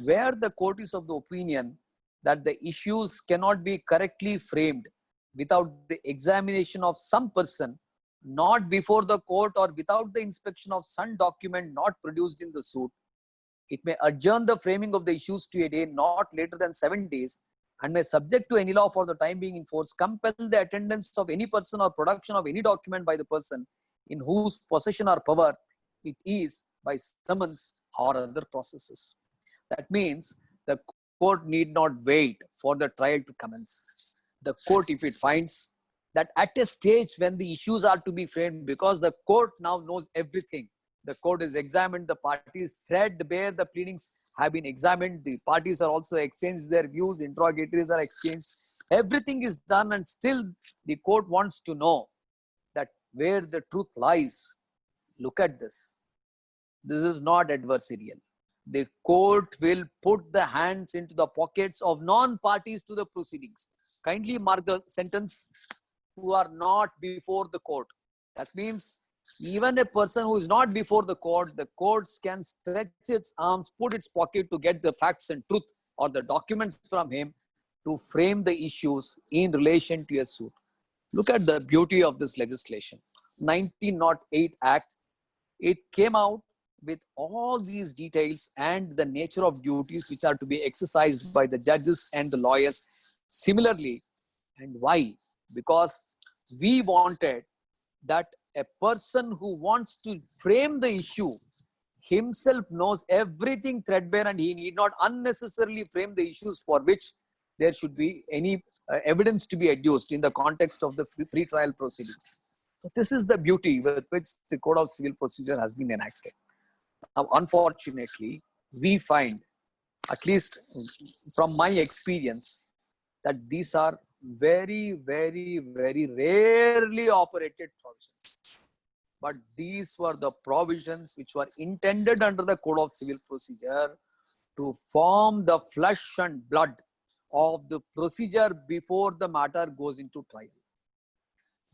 where the court is of the opinion that the issues cannot be correctly framed without the examination of some person not before the court or without the inspection of some document not produced in the suit. It may adjourn the framing of the issues to a day not later than 7 days, and may, subject to any law for the time being in force, compel the attendance of any person or production of any document by the person in whose possession or power it is by summons or other processes. That means the court need not wait for the trial to commence. The court, if it finds that at a stage when the issues are to be framed, because the court now knows everything, the court has examined the parties, threadbare the pleadings have been examined, the parties are also exchanged their views, interrogatories are exchanged, everything is done, and still the court wants to know that where the truth lies. Look at this. This is not adversarial. The court will put the hands into the pockets of non-parties to the proceedings. Kindly mark the sentence, who are not before the court. That means even a person who is not before the courts can stretch its arms, put its pocket to get the facts and truth or the documents from him to frame the issues in relation to a suit. Look at the beauty of this legislation. 1908 Act, it came out with all these details and the nature of duties which are to be exercised by the judges and the lawyers similarly. And why? Because we wanted that a person who wants to frame the issue himself knows everything threadbare, and he need not unnecessarily frame the issues for which there should be any evidence to be adduced in the context of the pre-trial proceedings. But this is the beauty with which the Code of Civil Procedure has been enacted. Now, unfortunately, we find, at least from my experience, that these are very, very, very rarely operated provisions. But these were the provisions which were intended under the Code of Civil Procedure to form the flesh and blood of the procedure before the matter goes into trial.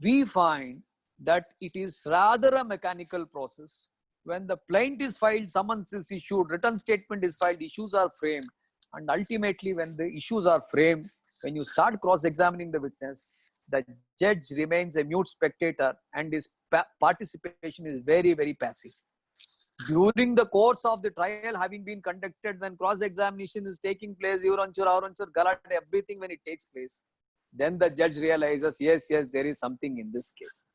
We find that it is rather a mechanical process. When the plaint is filed, summons is issued, written statement is filed, issues are framed, and ultimately when the issues are framed, when you start cross-examining the witness, the judge remains a mute spectator and his participation is very, very passive. During the course of the trial having been conducted, when cross-examination is taking place, everything when it takes place, then the judge realizes, yes, there is something in this case.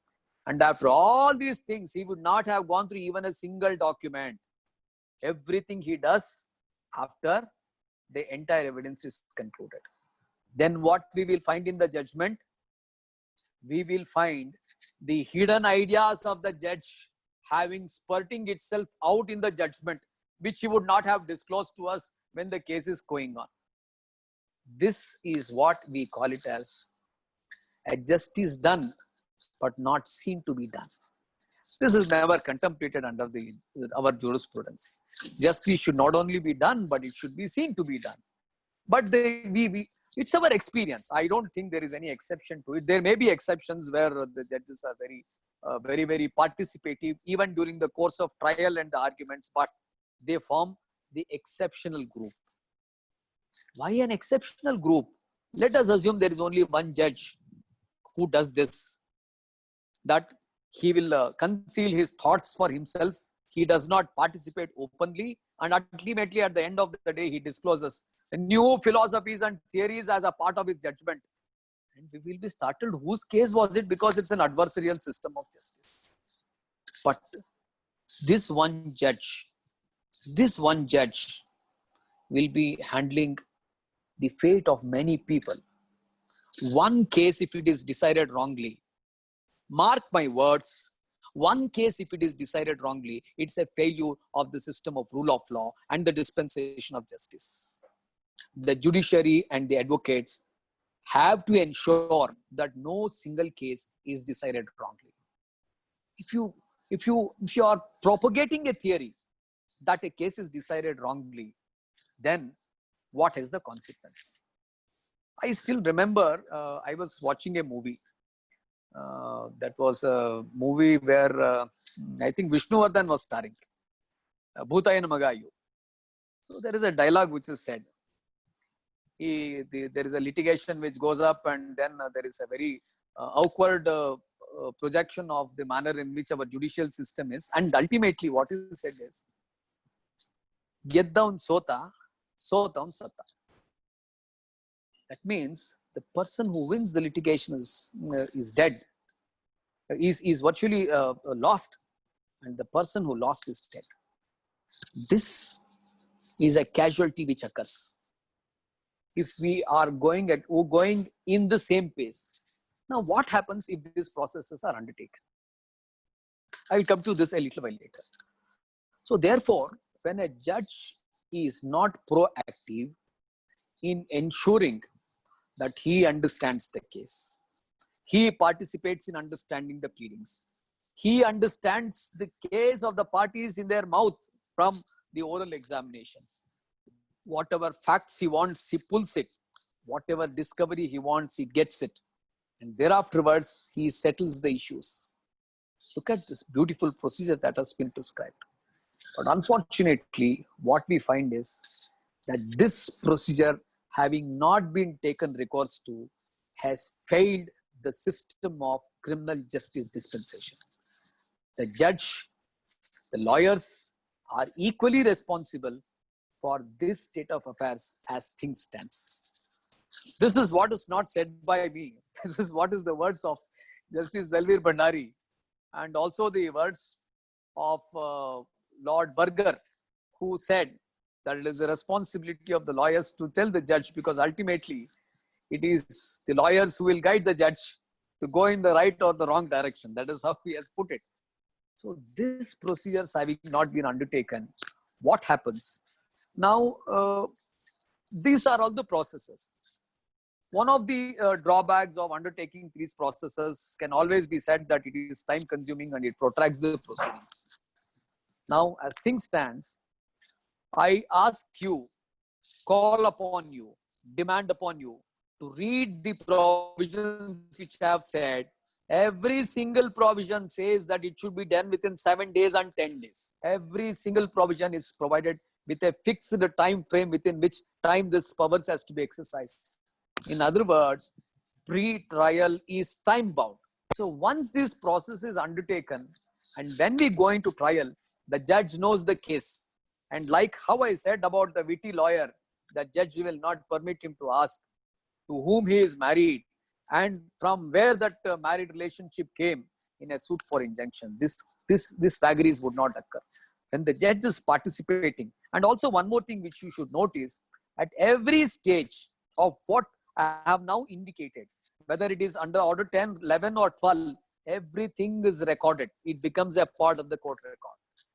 And after all these things, he would not have gone through even a single document. Everything he does after the entire evidence is concluded. Then what we will find in the judgment? We will find the hidden ideas of the judge having spurting itself out in the judgment, which he would not have disclosed to us when the case is going on. This is what we call it as a justice done, but not seen to be done. This is never contemplated under our jurisprudence. Justice should not only be done, but it should be seen to be done. But it's our experience. I don't think there is any exception to it. There may be exceptions where the judges are very, very participative, even during the course of trial and the arguments, but they form the exceptional group. Why an exceptional group? Let us assume there is only one judge who does this, that he will conceal his thoughts for himself. He does not participate openly, and ultimately at the end of the day, he discloses new philosophies and theories as a part of his judgment. And we will be startled, whose case was it? Because it's an adversarial system of justice. But this one judge will be handling the fate of many people. One case, if it is decided wrongly, mark my words, one case, if it is decided wrongly, it's a failure of the system of rule of law and the dispensation of justice. The judiciary and the advocates have to ensure that no single case is decided wrongly. If you are propagating a theory that a case is decided wrongly, then what is the consequence? I still remember I was watching a movie. That was a movie where I think Vishnuvardhan was starring. Bhutayana Magayu. So there is a dialogue which is said. There is a litigation which goes up, and then there is a very awkward projection of the manner in which our judicial system is. And ultimately what is said is, Geddaun Sota, Sotaun Sata. That means the person who wins the litigation is dead, is virtually lost, and the person who lost is dead. This is a casualty which occurs if we are going in the same pace. Now, what happens if these processes are undertaken? I will come to this a little while later. So therefore, when a judge is not proactive in ensuring that he understands the case, he participates in understanding the pleadings, he understands the case of the parties in their mouth from the oral examination. Whatever facts he wants, he pulls it. Whatever discovery he wants, he gets it. And thereafterwards, he settles the issues. Look at this beautiful procedure that has been prescribed. But unfortunately, what we find is that this procedure, having not been taken recourse to, has failed the system of criminal justice dispensation. The judge, the lawyers are equally responsible for this state of affairs as things stands. This is what is not said by me. This is what is the words of Justice Dalveer Bhandari, and also the words of Lord Burger, who said that it is the responsibility of the lawyers to tell the judge, because ultimately it is the lawyers who will guide the judge to go in the right or the wrong direction. That is how he has put it. So these procedures having not been undertaken, what happens? Now, these are all the processes. One of the drawbacks of undertaking these processes can always be said that it is time consuming and it protracts the proceedings. Now, as things stands, I ask you, call upon you, demand upon you to read the provisions which I have said. Every single provision says that it should be done within 7 days and 10 days. Every single provision is provided with a fixed time frame within which time this powers has to be exercised. In other words, pre-trial is time bound. So once this process is undertaken, and when we go into trial, the judge knows the case. And like how I said about the witty lawyer, the judge will not permit him to ask to whom he is married and from where that married relationship came in a suit for injunction. This vagaries would not occur when the judge is participating. And also one more thing which you should notice, At every stage of what I have now indicated, whether it is under order 10, 11 or 12, everything is recorded. It becomes a part of the court record.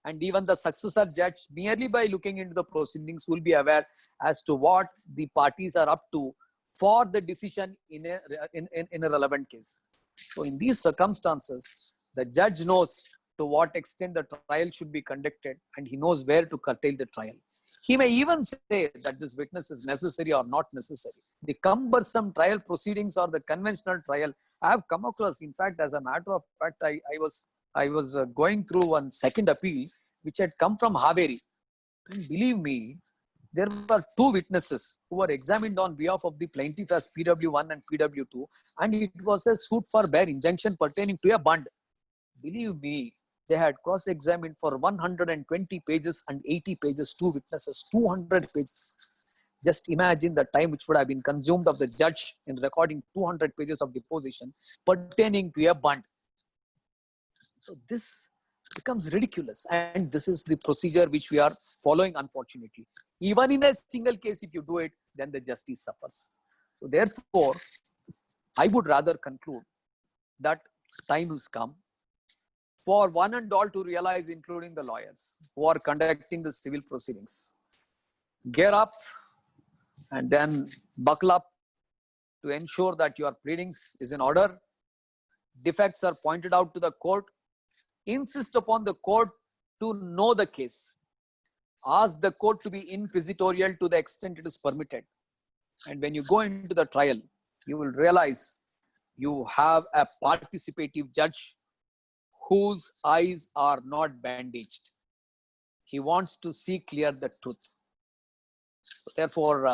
And even the successor judge, merely by looking into the proceedings, will be aware as to what the parties are up to for the decision in a relevant case. So in these circumstances, the judge knows to what extent the trial should be conducted, and he knows where to curtail the trial. He may even say that this witness is necessary or not necessary. The cumbersome trial proceedings or the conventional trial, I have come across. In fact, as a matter of fact, I was going through one second appeal which had come from Haveri. And believe me, there were two witnesses who were examined on behalf of the plaintiff as PW1 and PW2, and it was a suit for bare injunction pertaining to a bond. Believe me, they had cross-examined for 120 pages and 80 pages, two witnesses, 200 pages. Just imagine the time which would have been consumed of the judge in recording 200 pages of deposition pertaining to a bond. So this becomes ridiculous, and this is the procedure which we are following, unfortunately. Even in a single case, if you do it, then the justice suffers. So therefore, I would rather conclude that time has come for one and all to realize, including the lawyers who are conducting the civil proceedings, gear up and then buckle up to ensure that your pleadings is in order. Defects are pointed out to the court. Insist upon the court to know the case. Ask the court to be inquisitorial to the extent it is permitted. And when you go into the trial, you will realize you have a participative judge whose eyes are not bandaged. He wants to see clear the truth. Therefore,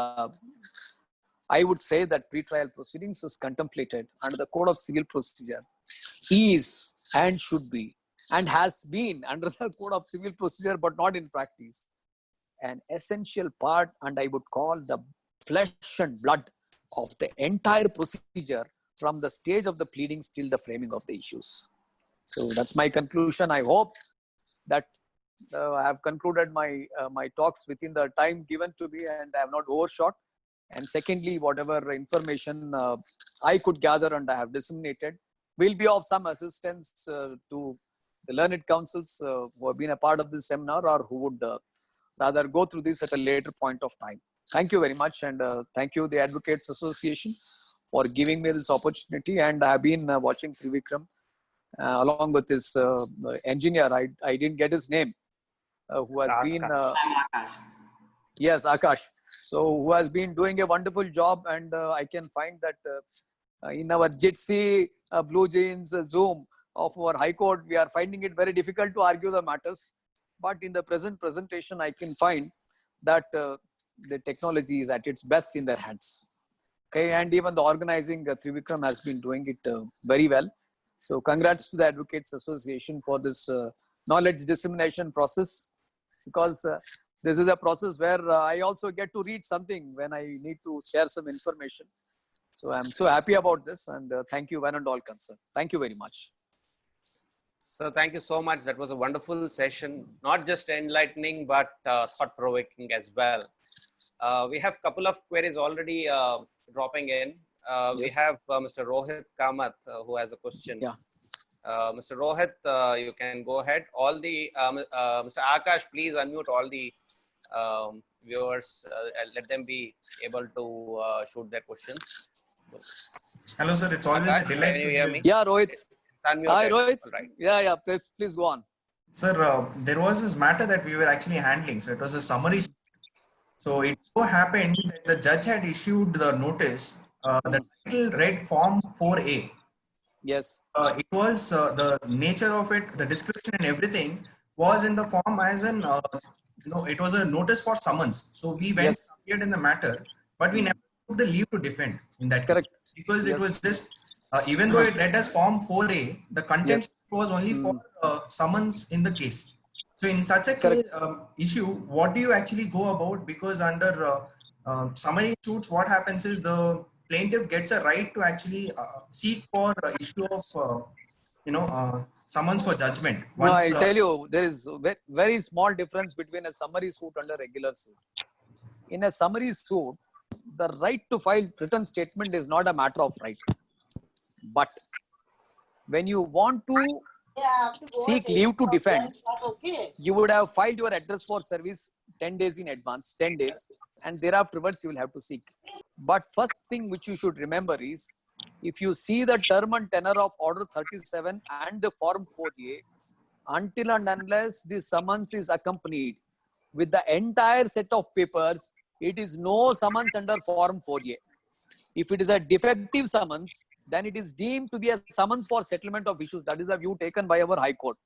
I would say that pre-trial proceedings is contemplated under the Code of Civil Procedure is and should be and has been under the Code of Civil Procedure, but not in practice, an essential part, and I would call the flesh and blood of the entire procedure from the stage of the pleadings till the framing of the issues. So that's my conclusion. I hope that I have concluded my talks within the time given to me and I have not overshot. And secondly, whatever information I could gather and I have disseminated will be of some assistance to the learned counsels who have been a part of this seminar or who would rather go through this at a later point of time. Thank you very much, and thank you, the Advocates Association, for giving me this opportunity. And I have been watching Trivikram along with his engineer. I didn't get his name, who has been Akash. yes, Akash. So who has been doing a wonderful job, and I can find that in our Jitsi Blue Jeans Zoom of our High Court, we are finding it very difficult to argue the matters. But in the present presentation, I can find that the technology is at its best in their hands. Okay, and even the organizing, Trivikram has been doing it very well. So congrats to the Advocates Association for this knowledge dissemination process, because this is a process where I also get to read something when I need to share some information. So I'm so happy about this, and thank you one and all concerned. Thank you very much. So thank you so much. That was a wonderful session, not just enlightening, but thought-provoking as well. We have a couple of queries already dropping in. We Yes. have Mr. Rohit Kamath who has a question. Yeah. Mr. Rohit, you can go ahead. All the Mr. Akash, please unmute all the viewers. Let them be able to shoot their questions. Hello, sir. It's always Akash, a delight. can you hear me? Yeah, Rohit. Unmute Hi, it. Rohit. All right. Yeah. Please go on. Sir, there was this matter that we were actually handling. So it was a summary. So it so happened that the judge had issued the notice. The title read Form 4A. Yes. It was the nature of it, the description and everything was in the form as an, it was a notice for summons. So we went Yes. appeared in the matter, but we never took the leave to defend in that Correct. case, because it Yes. was just, even though it read as Form 4A, the content Yes. was only for summons in the case. So in such a Correct. case, issue, what do you actually go about? Because under summary suits, what happens is the plaintiff gets a right to actually seek for issue of, summons for judgment. No, Once, I'll tell you, there is a very small difference between a summary suit and a regular suit. in a summary suit, the right to file written statement is not a matter of right. But when you want to seek leave to defend, you would have filed your address for service 10 days in advance, 10 days, and thereafterwards you will have to seek. But first thing which you should remember is, if you see the term and tenor of Order 37 and the Form 4A, until and unless the summons is accompanied with the entire set of papers, it is no summons under Form 4A. If it is a defective summons, then it is deemed to be a summons for settlement of issues. That is a view taken by our High Court.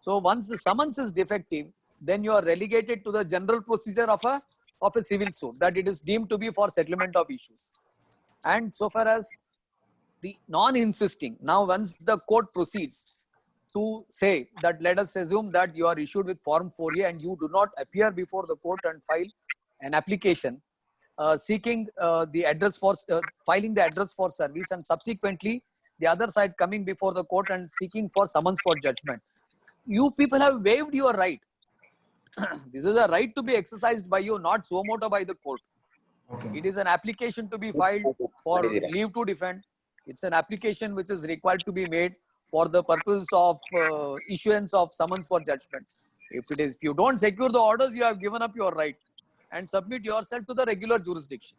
So once the summons is defective, then you are relegated to the general procedure of a civil suit, that it is deemed to be for settlement of issues. And so far as the non-insisting, now once the court proceeds to say that, let us assume that you are issued with Form 4A and you do not appear before the court and file an application seeking the address for filing the address for service, and subsequently the other side coming before the court and seeking for summons for judgment. You people have waived your right. This is a right to be exercised by you, not suo motu by the court. Okay. It is an application to be filed for leave to defend. It's an application which is required to be made for the purpose of issuance of summons for judgment. If you don't secure the orders, you have given up your right and submit yourself to the regular jurisdiction.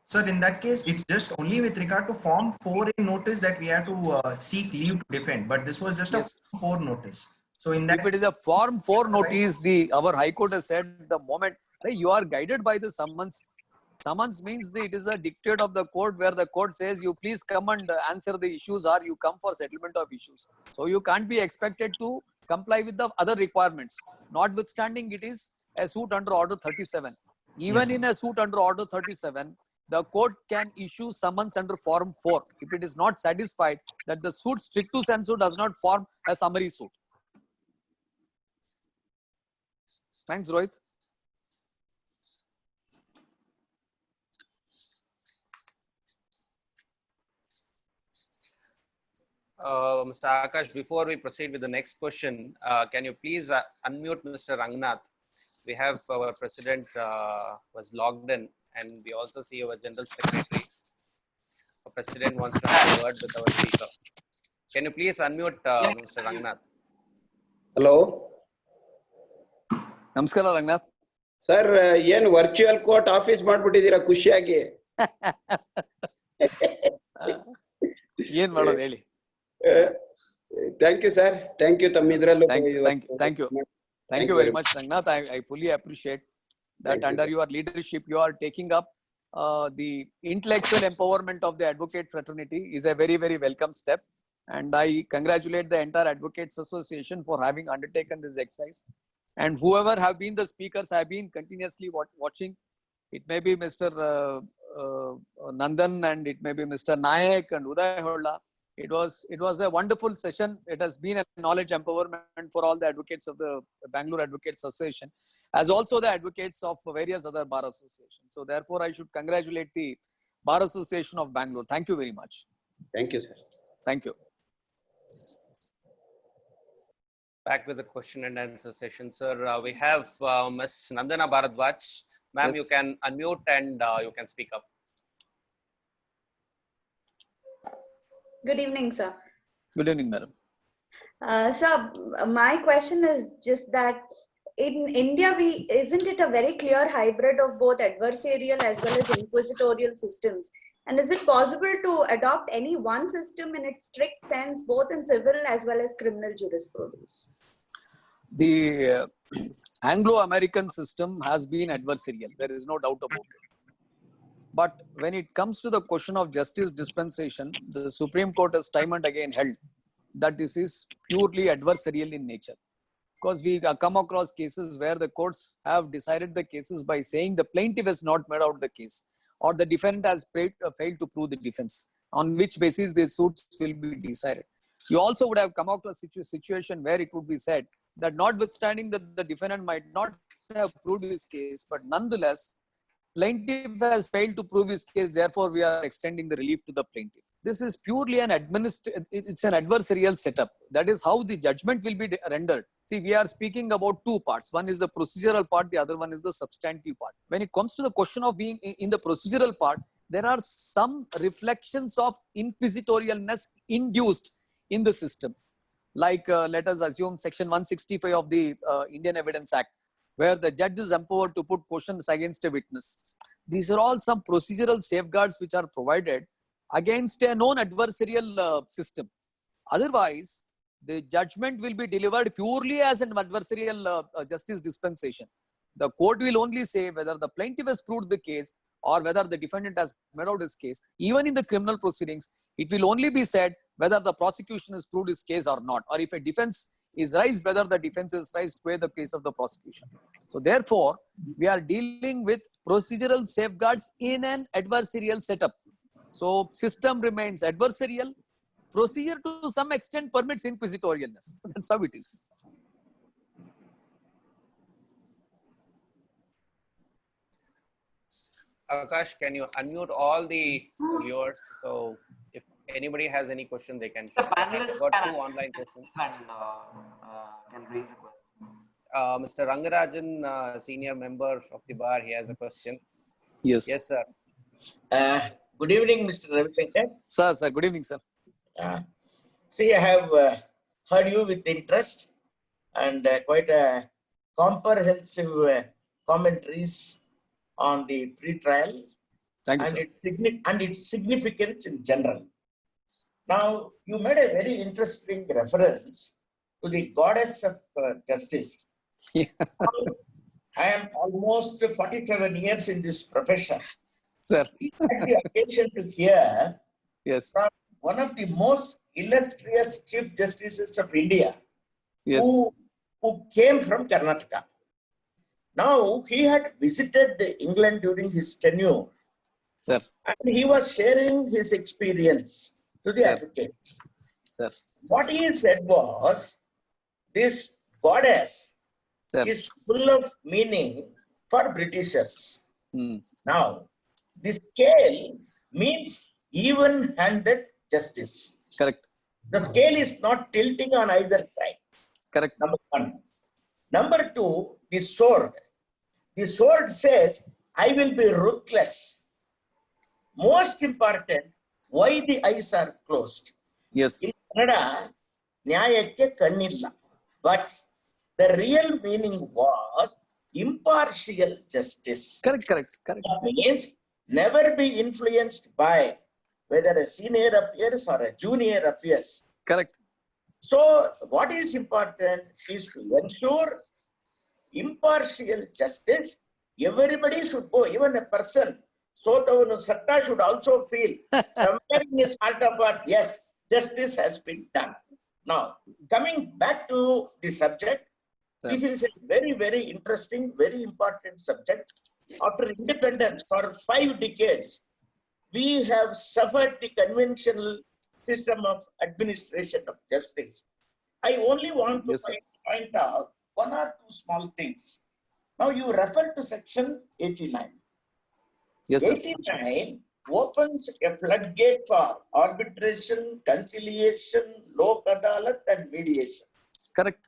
Sir, in that case, it's just only with regard to Form 4A notice that we have to seek leave to defend, but this was just a Form 4 notice. So in that, if it is a Form 4 notice, our High Court has said the moment you are guided by the summons. Summons means it is a dictate of the court, where the court says you please come and answer the issues, or you come for settlement of issues. So you can't be expected to comply with the other requirements, notwithstanding it is a suit under Order 37. Even in a suit under Order 37, the court can issue summons under Form 4 if it is not satisfied that the suit stricto sensu does not form a summary suit. Thanks, Rohit. Mr. Akash, before we proceed with the next question, can you please unmute Mr. Rangnath? We have our president was logged in, and we also see our general secretary. The president wants to have a word with our speaker. Can you please unmute Mr. Rangnath? Hello. Namaskara, Rangnath. Sir, ಏನು virtual court office ಮಾಡ್ಬಿಟ್ಟಿದ್ದೀರಾ ಖುಷಿಯಾಗಿ. ಏನ್ ಮಾಡೋದು ಹೇಳಿ. Thank you, sir. Thank you, ತಮ್ಮಿದ್ರಲ್ಲೂ. Thank you very much, Rangnath. I fully appreciate that under your leadership, you are taking up the intellectual empowerment of the advocate fraternity is a very, very welcome step. And I congratulate the entire Advocates Association for having undertaken this exercise. And whoever have been the speakers have been continuously watching. It may be Mr. Nandan, and it may be Mr. Nayak and Uday Holla. It was a wonderful session. It has been a knowledge empowerment for all the advocates of the Bangalore Advocates Association, as also the advocates of various other bar associations. So therefore, I should congratulate the Bar Association of Bangalore. Thank you very much. Thank you, sir. Thank you. Back with the question and answer session, sir. We have Ms. Nandana Bharadwaj. Ma'am, Yes. you can unmute and you can speak up. Good evening, sir. Good evening, madam. Sir, my question is just that in India, isn't it a very clear hybrid of both adversarial as well as inquisitorial systems? And is it possible to adopt any one system in its strict sense, both in civil as well as criminal jurisprudence? The Anglo-American system has been adversarial. There is no doubt about it. But when it comes to the question of justice dispensation, the Supreme Court has time and again held that this is purely adversarial in nature. Because we come across cases where the courts have decided the cases by saying the plaintiff has not made out the case, or the defendant has failed to prove the defense, on which basis the suits will be decided. You also would have come across a situation where it would be said that notwithstanding that the defendant might not have proved his case, but nonetheless, plaintiff has failed to prove his case, therefore we are extending the relief to the plaintiff. This is purely an it's an adversarial setup. That is how the judgment will be rendered. See, we are speaking about two parts. One is the procedural part, the other one is the substantive part. When it comes to the question of being in the procedural part, there are some reflections of inquisitorialness induced in the system. Like let us assume section 165 of the Indian Evidence Act, where the judge is empowered to put questions against a witness. These are all some procedural safeguards which are provided against a known adversarial system. Otherwise, the judgment will be delivered purely as an adversarial justice dispensation. The court will only say whether the plaintiff has proved the case or whether the defendant has made out his case. Even in the criminal proceedings, it will only be said whether the prosecution has proved his case or not, or if a defense is raised, whether the defense is raised to the case of the prosecution. So therefore, we are dealing with procedural safeguards in an adversarial setup. So system remains adversarial. Procedure to some extent permits inquisitorialness. That's how it is. Akash, can you unmute all the viewers? So if anybody has any question, they can. The panelists Got can two online questions. can raise a question. Mr. Rangarajan, senior member of the bar, he has a question. Yes. Yes, sir. Good evening, Mr. Ravi Shankar. Sir, good evening, sir. See, I have heard you with interest and quite a comprehensive commentaries on the pre-trial Thank you, and sir. its significance in general. Now, you made a very interesting reference to the goddess of justice. Yeah. I am almost 47 years in this profession. Sir, We had the occasion to hear yes, from one of the most illustrious Chief Justices of India, yes, who came from Karnataka. Now, he had visited England during his tenure, sir, and he was sharing his experience to the Sir. advocates. sir, What he said was, this goddess sir. is full of meaning for Britishers. Hmm. Now, the scale means even-handed justice. Correct, The scale is not tilting on either side. correct. Number one. Number two, the sword. The sword says, I will be ruthless. Most important, why the eyes are closed. Yes, In Kannada, Nyayakke kannilla. But the real meaning was impartial justice. correct, correct, correct. That means never be influenced by whether a senior appears or a junior appears. Correct. So what is important is to ensure impartial justice. Everybody should go, even a person. So the Satta should also feel somewhere in his heart of heart, yes, justice has been done. Now, coming back to the subject, Sir. this is a very, very interesting, very important subject. After independence for 5 decades, we have suffered the conventional system of administration of justice. I only want to Yes, sir. point out one or two small things. Now you refer to section 89. Yes, sir. 89 opens a floodgate for arbitration, conciliation, lok adalat and mediation. Correct.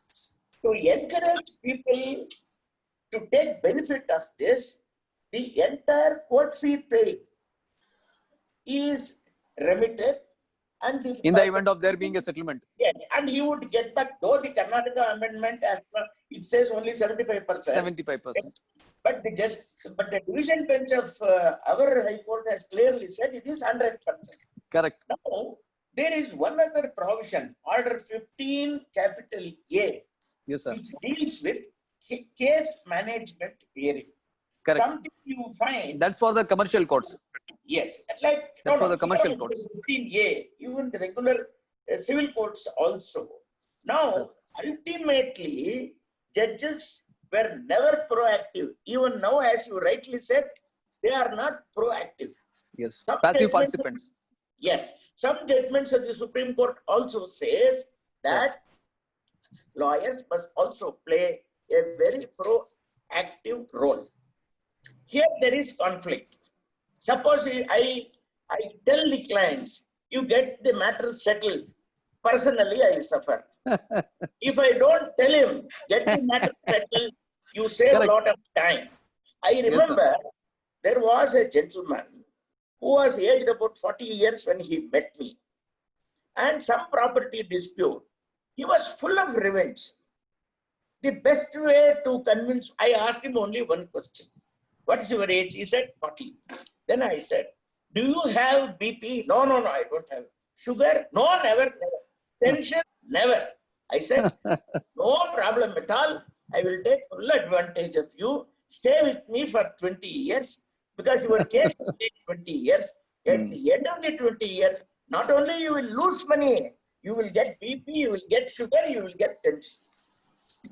To encourage people to take benefit of this, the entire court fee paid is remitted and the In the event of there being a settlement. yes, and he would get back, though the Karnataka amendment as per, it says only 75%. 75%. But the division bench of our High Court has clearly said it is 100%. Correct. Now, there is one other provision, Order 15 capital A, Yes, sir. which deals with case management hearing. Correct. Something you find, That's for the commercial courts. yes, like That's for the commercial courts. 15A, even the regular civil courts also. Now, Sir. ultimately, judges were never proactive. Even now, as you rightly said, they are not proactive. Yes. Some Passive judgments- participants. Yes, some judgments of the Supreme Court also says that lawyers must also play a very proactive role. Here there is conflict. Suppose I tell the clients, you get the matter settled. Personally, I suffer. If I don't tell him, get the matter settled, you save a Correct. lot of time. I Yes, sir. remember there was a gentleman who was aged about 40 years when he met me, and some property dispute. He was full of revenge. The best way to convince, I asked him only one question. What is your age? He said 40. Then I said, do you have BP? No, I don't have. Sugar? No, never. Tension? Never. I said, no problem at all. I will take full advantage of you. Stay with me for 20 years because your case will take 20 years. At the end of the 20 years, not only you will lose money, you will get BP, you will get sugar, you will get tension.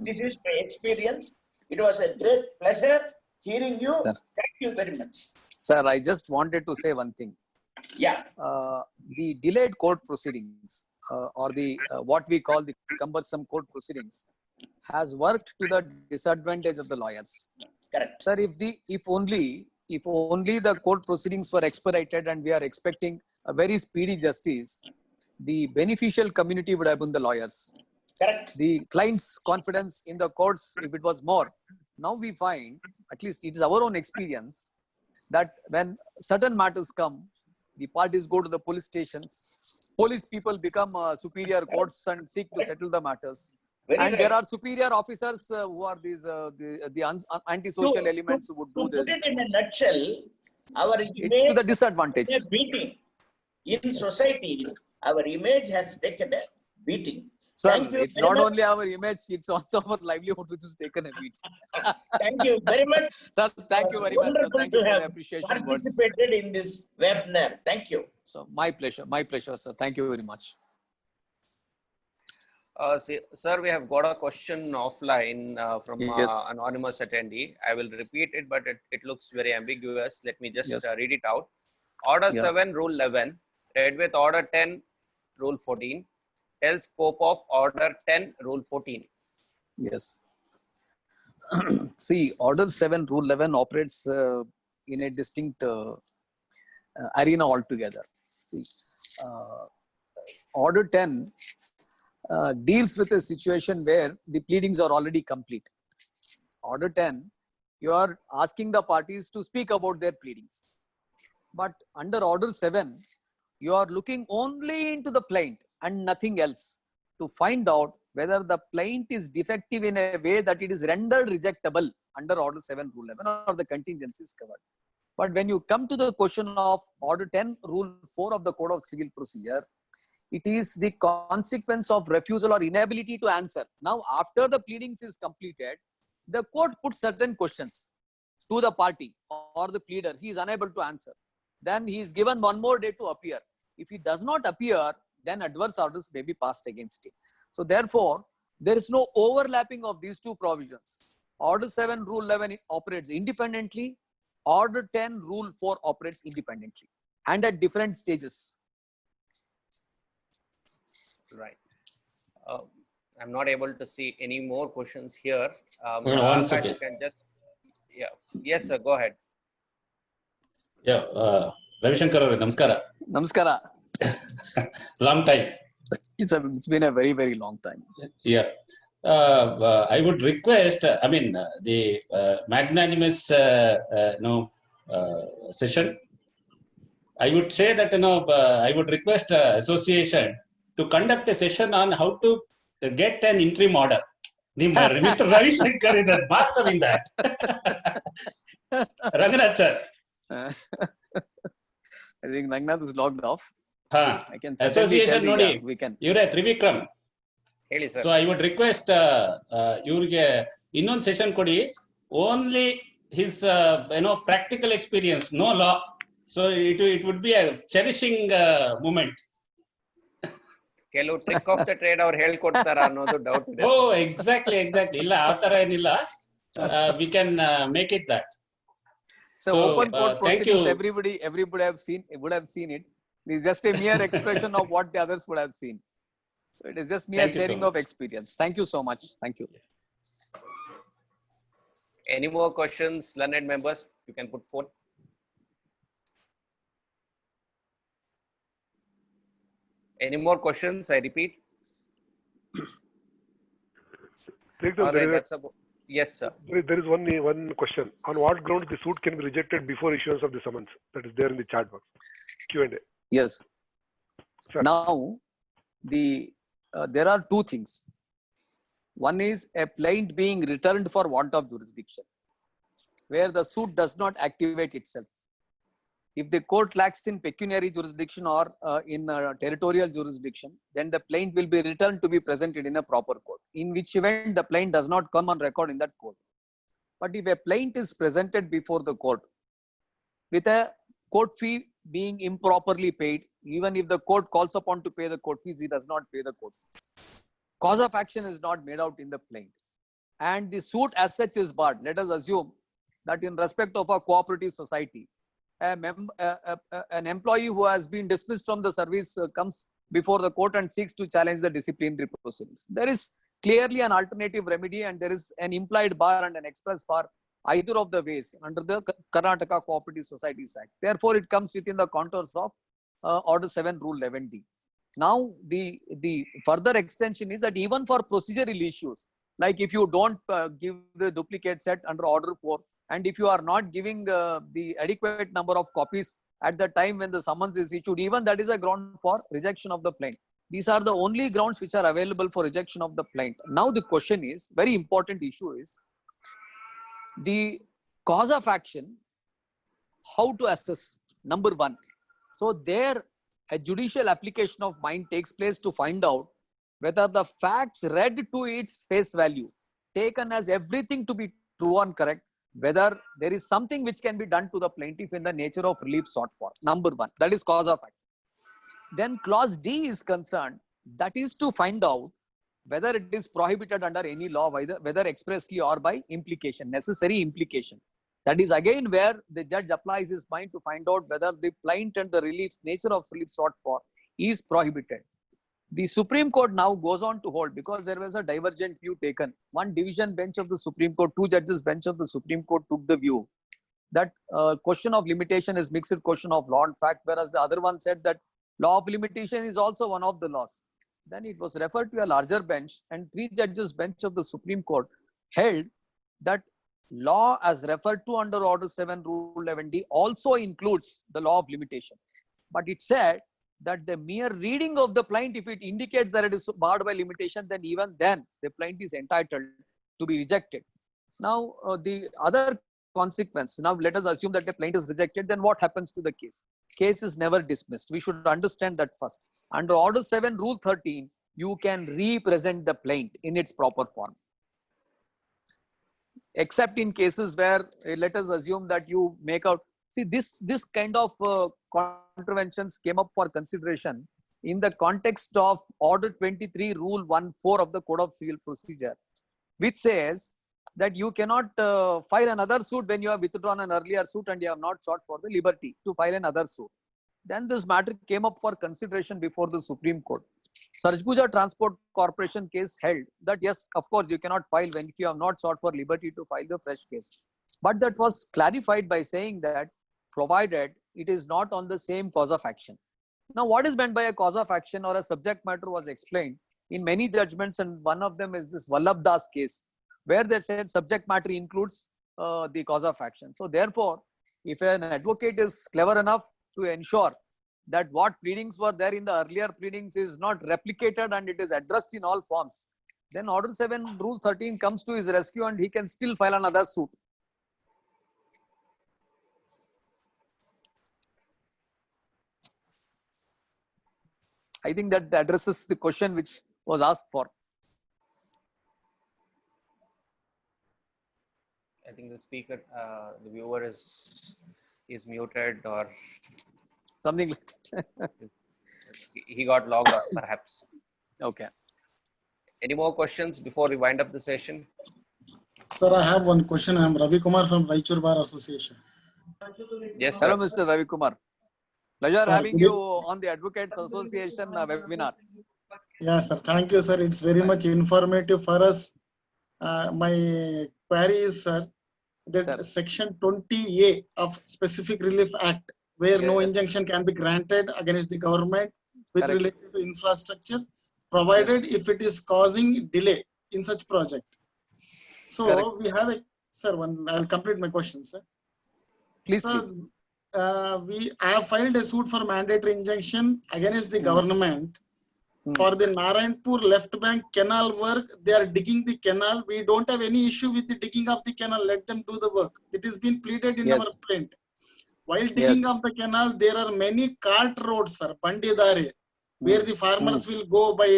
This is my experience. It was a great pleasure hearing you. Sir. Thank you very much. Sir, I just wanted to say one thing. Yeah. The delayed court proceedings or the what we call the cumbersome court proceedings has worked to the disadvantage of the lawyers. Correct. Sir, if only the court proceedings were expedited and we are expecting a very speedy justice, the beneficial community would have been the lawyers. Correct. The client's confidence in the courts, if it was more. Now we find, at least it is our own experience, that when certain matters come, the parties go to the police stations, police people become superior courts and seek to settle the matters. Very And right. there are superior officers who are these antisocial elements who would do To this. put it in a nutshell, our It's to image the disadvantage. a beating. In society, our image has taken a beating. Sir, Thank you it's very not much. only our image, it's also our livelihood which is taken a beat. Thank you very much. Sir, thank you very much, sir. Wonderful Thank to you for have the appreciation words. participated in this webinar. Thank you. So my pleasure, sir. Thank you very much. Sir, we have got a question offline from Yes. anonymous attendee. I will repeat it, but it looks very ambiguous. Let me just Yes. read it out. Order Yeah. 7, Rule 11, read with Order 10, Rule 14, tells scope of Order 10, Rule 14. Yes. See, Order 7, Rule 11 operates in a distinct arena altogether. See, Order 10 deals with a situation where the pleadings are already complete. Order 10, you are asking the parties to speak about their pleadings. But under Order 7, you are looking only into the plaint and nothing else to find out whether the plaint is defective in a way that it is rendered rejectable under Order 7, Rule 11 or the contingency is covered. But when you come to the question of Order 10, Rule 4 of the Code of Civil Procedure, it is the consequence of refusal or inability to answer. Now, after the pleadings is completed, the court puts certain questions to the party or the pleader. He is unable to answer. Then he is given one more day to appear. If he does not appear, then adverse orders may be passed against him. So therefore, there is no overlapping of these two provisions. Order 7, Rule 11 it operates independently. Order 10, Rule 4 operates independently and at different stages. Right. I'm not able to see any more questions here. One Akash, second. you can just, yeah. Yes, sir. Go ahead. Yeah, Ravishankar ಅವರೇ ನಮಸ್ಕಾರ. Namaskara. Long time. It's been a very, very long time. Yeah. I would request, the magnanimous session. I would say that, I would request association to conduct a session on how to get an interim order. Mr. Ravi Shankar is the master in that. Ranganath sir. I think Rangnath is logged off. Huh. I can certainly Association tell ನೋಡಿ. we can. ಇವರೇ Trivikram. Heli, sir. So I would request ಇವ್ರಿಗೆ ಇನ್ನೊಂದು session ಕೊಡಿ. Only his practical experience, no law. So it would be a cherishing moment. ಕೆಲವು trick of the trade ಅವ್ರು ಹೇಳ್ಕೊಡ್ತಾರ ಅನ್ನೋದು doubt ಇದೆ. Oh, exactly. ಇಲ್ಲ ಆ ತರ ಏನಿಲ್ಲ. We can make it that. So open court proceedings, everybody would have seen it. It is just a mere expression of what the others would have seen. So it is just mere Thank you so sharing of much. experience. Thank you so much. Thank you. Any more questions, learned members? You can put forth. Any more questions? I repeat. All right, that's about. Yes, sir. There is one question. On what grounds the suit can be rejected before issuance of the summons? That is there in the chat box. Q&A. Yes. Sir. Now, there are two things. One is a plaint being returned for want of jurisdiction, where the suit does not activate itself. If the court lacks in pecuniary jurisdiction or in territorial jurisdiction, then the plaint will be returned to be presented in a proper court, in which event the plaint does not come on record in that court. But if a plaint is presented before the court with a court fee being improperly paid, even if the court calls upon to pay the court fees, he does not pay the court fees. Cause of action is not made out in the plaint. And the suit as such is barred. Let us assume that in respect of a cooperative society, an employee who has been dismissed from the service comes before the court and seeks to challenge the disciplinary proceedings. There is clearly an alternative remedy, and there is an implied bar and an express bar either of the ways under the Karnataka Cooperative Societies Act. Therefore, it comes within the contours of Order 7, Rule 11D. Now, the further extension is that even for procedural issues, like if you don't give the duplicate set under Order 4, and if you are not giving the adequate number of copies at the time when the summons is issued, even that is a ground for rejection of the plaint. These are the only grounds which are available for rejection of the plaint. Now the question is, very important issue is, the cause of action, how to assess, number one. So there, a judicial application of mind takes place to find out whether the facts read to its face value, taken as everything to be true and correct, whether there is something which can be done to the plaintiff in the nature of relief sought for. Number one, that is cause of action. Then clause D is concerned, that is to find out whether it is prohibited under any law, whether expressly or by implication, necessary implication. That is again where the judge applies his mind to find out whether the plaint and the nature of relief sought for is prohibited. The Supreme Court now goes on to hold, because there was a divergent view taken. One division bench of the Supreme Court, two judges bench of the Supreme Court took the view that question of limitation is mixed question of law and fact, whereas the other one said that law of limitation is also one of the laws. Then it was referred to a larger bench, and three judges bench of the Supreme Court held that law as referred to under Order 7, Rule 11D also includes the law of limitation. But it said that the mere reading of the plaint, if it indicates that it is barred by limitation, then even then the plaint is entitled to be rejected. Now, the other consequence, now let us assume that the plaint is rejected, then what happens to the case? Case is never dismissed. We should understand that first. Under Order 7, Rule 13, you can represent the plaint in its proper form. Except in cases where, let us assume that you make out, see this kind of contraventions came up for consideration in the context of Order 23, Rule 1(4) of the Code of Civil Procedure, which says that you cannot file another suit when you have withdrawn an earlier suit and you have not sought for the liberty to file another suit. Then this matter came up for consideration before the Supreme Court. Sarguja Transport Corporation case held that yes, of course, you cannot file when if you have not sought for liberty to file the fresh case. But that was clarified by saying that provided it is not on the same cause of action. Now, what is meant by a cause of action or a subject matter was explained in many judgments, and one of them is this Vallabh Das case, where they said subject matter includes the cause of action. So therefore, if an advocate is clever enough to ensure that what pleadings were there in the earlier pleadings is not replicated and it is addressed in all forms, then Order 7, Rule 13 comes to his rescue and he can still file another suit. I think that addresses the question which was asked for. I think the speaker, the viewer is muted or something like that. He got logged off, perhaps. Okay. Any more questions before we wind up the session? Sir, I have one question. I am Ravi Kumar from Raichur Bar Association. Yes, sir. Hello, Mr. Ravi Kumar. Pleasure Sir, having you on the Advocates Association webinar. Yes, sir. Thank you, sir. It's very much informative for us. My query is, sir, that Sir. section 20A of Specific Relief Act, where no Yes. injunction can be granted against the government with Correct. related to infrastructure, provided if it is causing delay in such project. So Correct. we have a, sir, I'll complete my question, sir. Please, Sir, please. I have filed a suit for mandatory injunction against the government for the Narayanpur left bank canal work. They are digging the canal. We don't have any issue with the digging of the canal. Let them do the work. It has been pleaded in Yes. our plaint. While digging Yes. of the canal, there are many cart roads, sir, bandidare, where the farmers will go by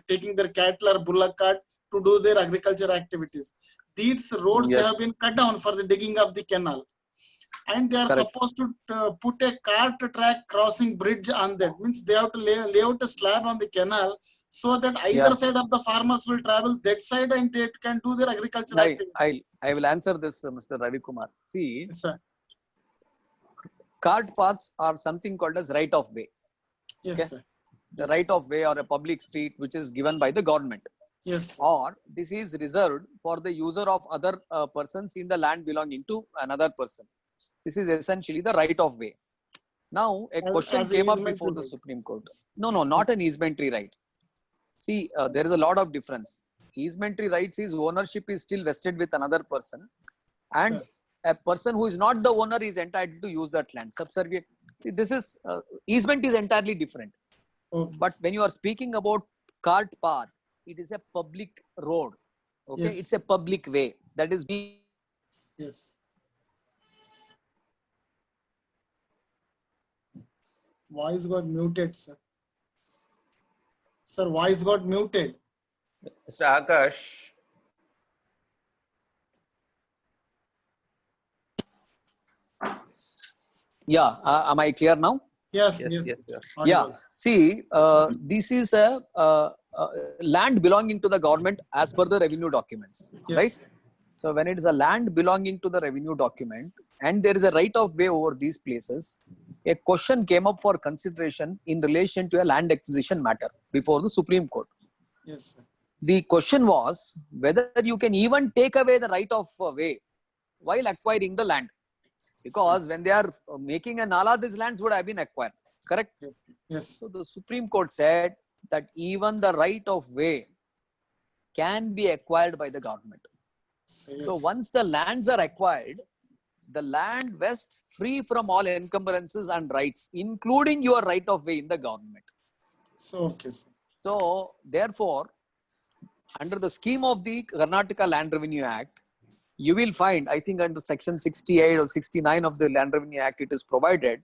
taking their cattle or bullock cart to do their agriculture activities. These roads, they Yes. have been cut down for the digging of the canal. And they are Correct. supposed to put a cart track crossing bridge on that. Means they have to lay out a slab on the canal so that either side of the farmers will travel that side and they can do their agricultural activities. I will answer this, Mr. Ravi Kumar. See, Yes, sir. cart paths are something called as right of way. Yes, Okay. sir. The right of way or a public street which is given by the government. Yes. Or this is reserved for the user of other persons in the land belonging to another person. This is essentially the right of way. Now, a question as a came up easementary before the right. Supreme Court. No, not an easementary right. See, there is a lot of difference. Easementary rights is ownership is still vested with another person, and Sir. a person who is not the owner is entitled to use that land. Subservient. See, this is easement is entirely different. Okay. But when you are speaking about cart path, it is a public road. Okay, Yes. it's a public way that is being. Yes. Voice got muted, sir. Sir, voice got muted. Mr. Akash, Yeah, am I clear now? Yes, yes, yes. yes, yes. Yeah. Audible. See, this is a land belonging to the government as per the revenue documents, Yes. right? So when it is a land belonging to the revenue document and there is a right of way over these places, a question came up for consideration in relation to a land acquisition matter before the Supreme Court. Yes, sir. The question was whether you can even take away the right of way while acquiring the land. Because when they are making a nala, these lands would have been acquired. Correct? Yes. Yes. So the Supreme Court said that even the right of way can be acquired by the government. So, yes. So once the lands are acquired, the land vests free from all encumbrances and rights, including your right of way in the government. So, okay, sir. So therefore, under the scheme of the Karnataka Land Revenue Act, you will find, I think under section 68 or 69 of the Land Revenue Act, it is provided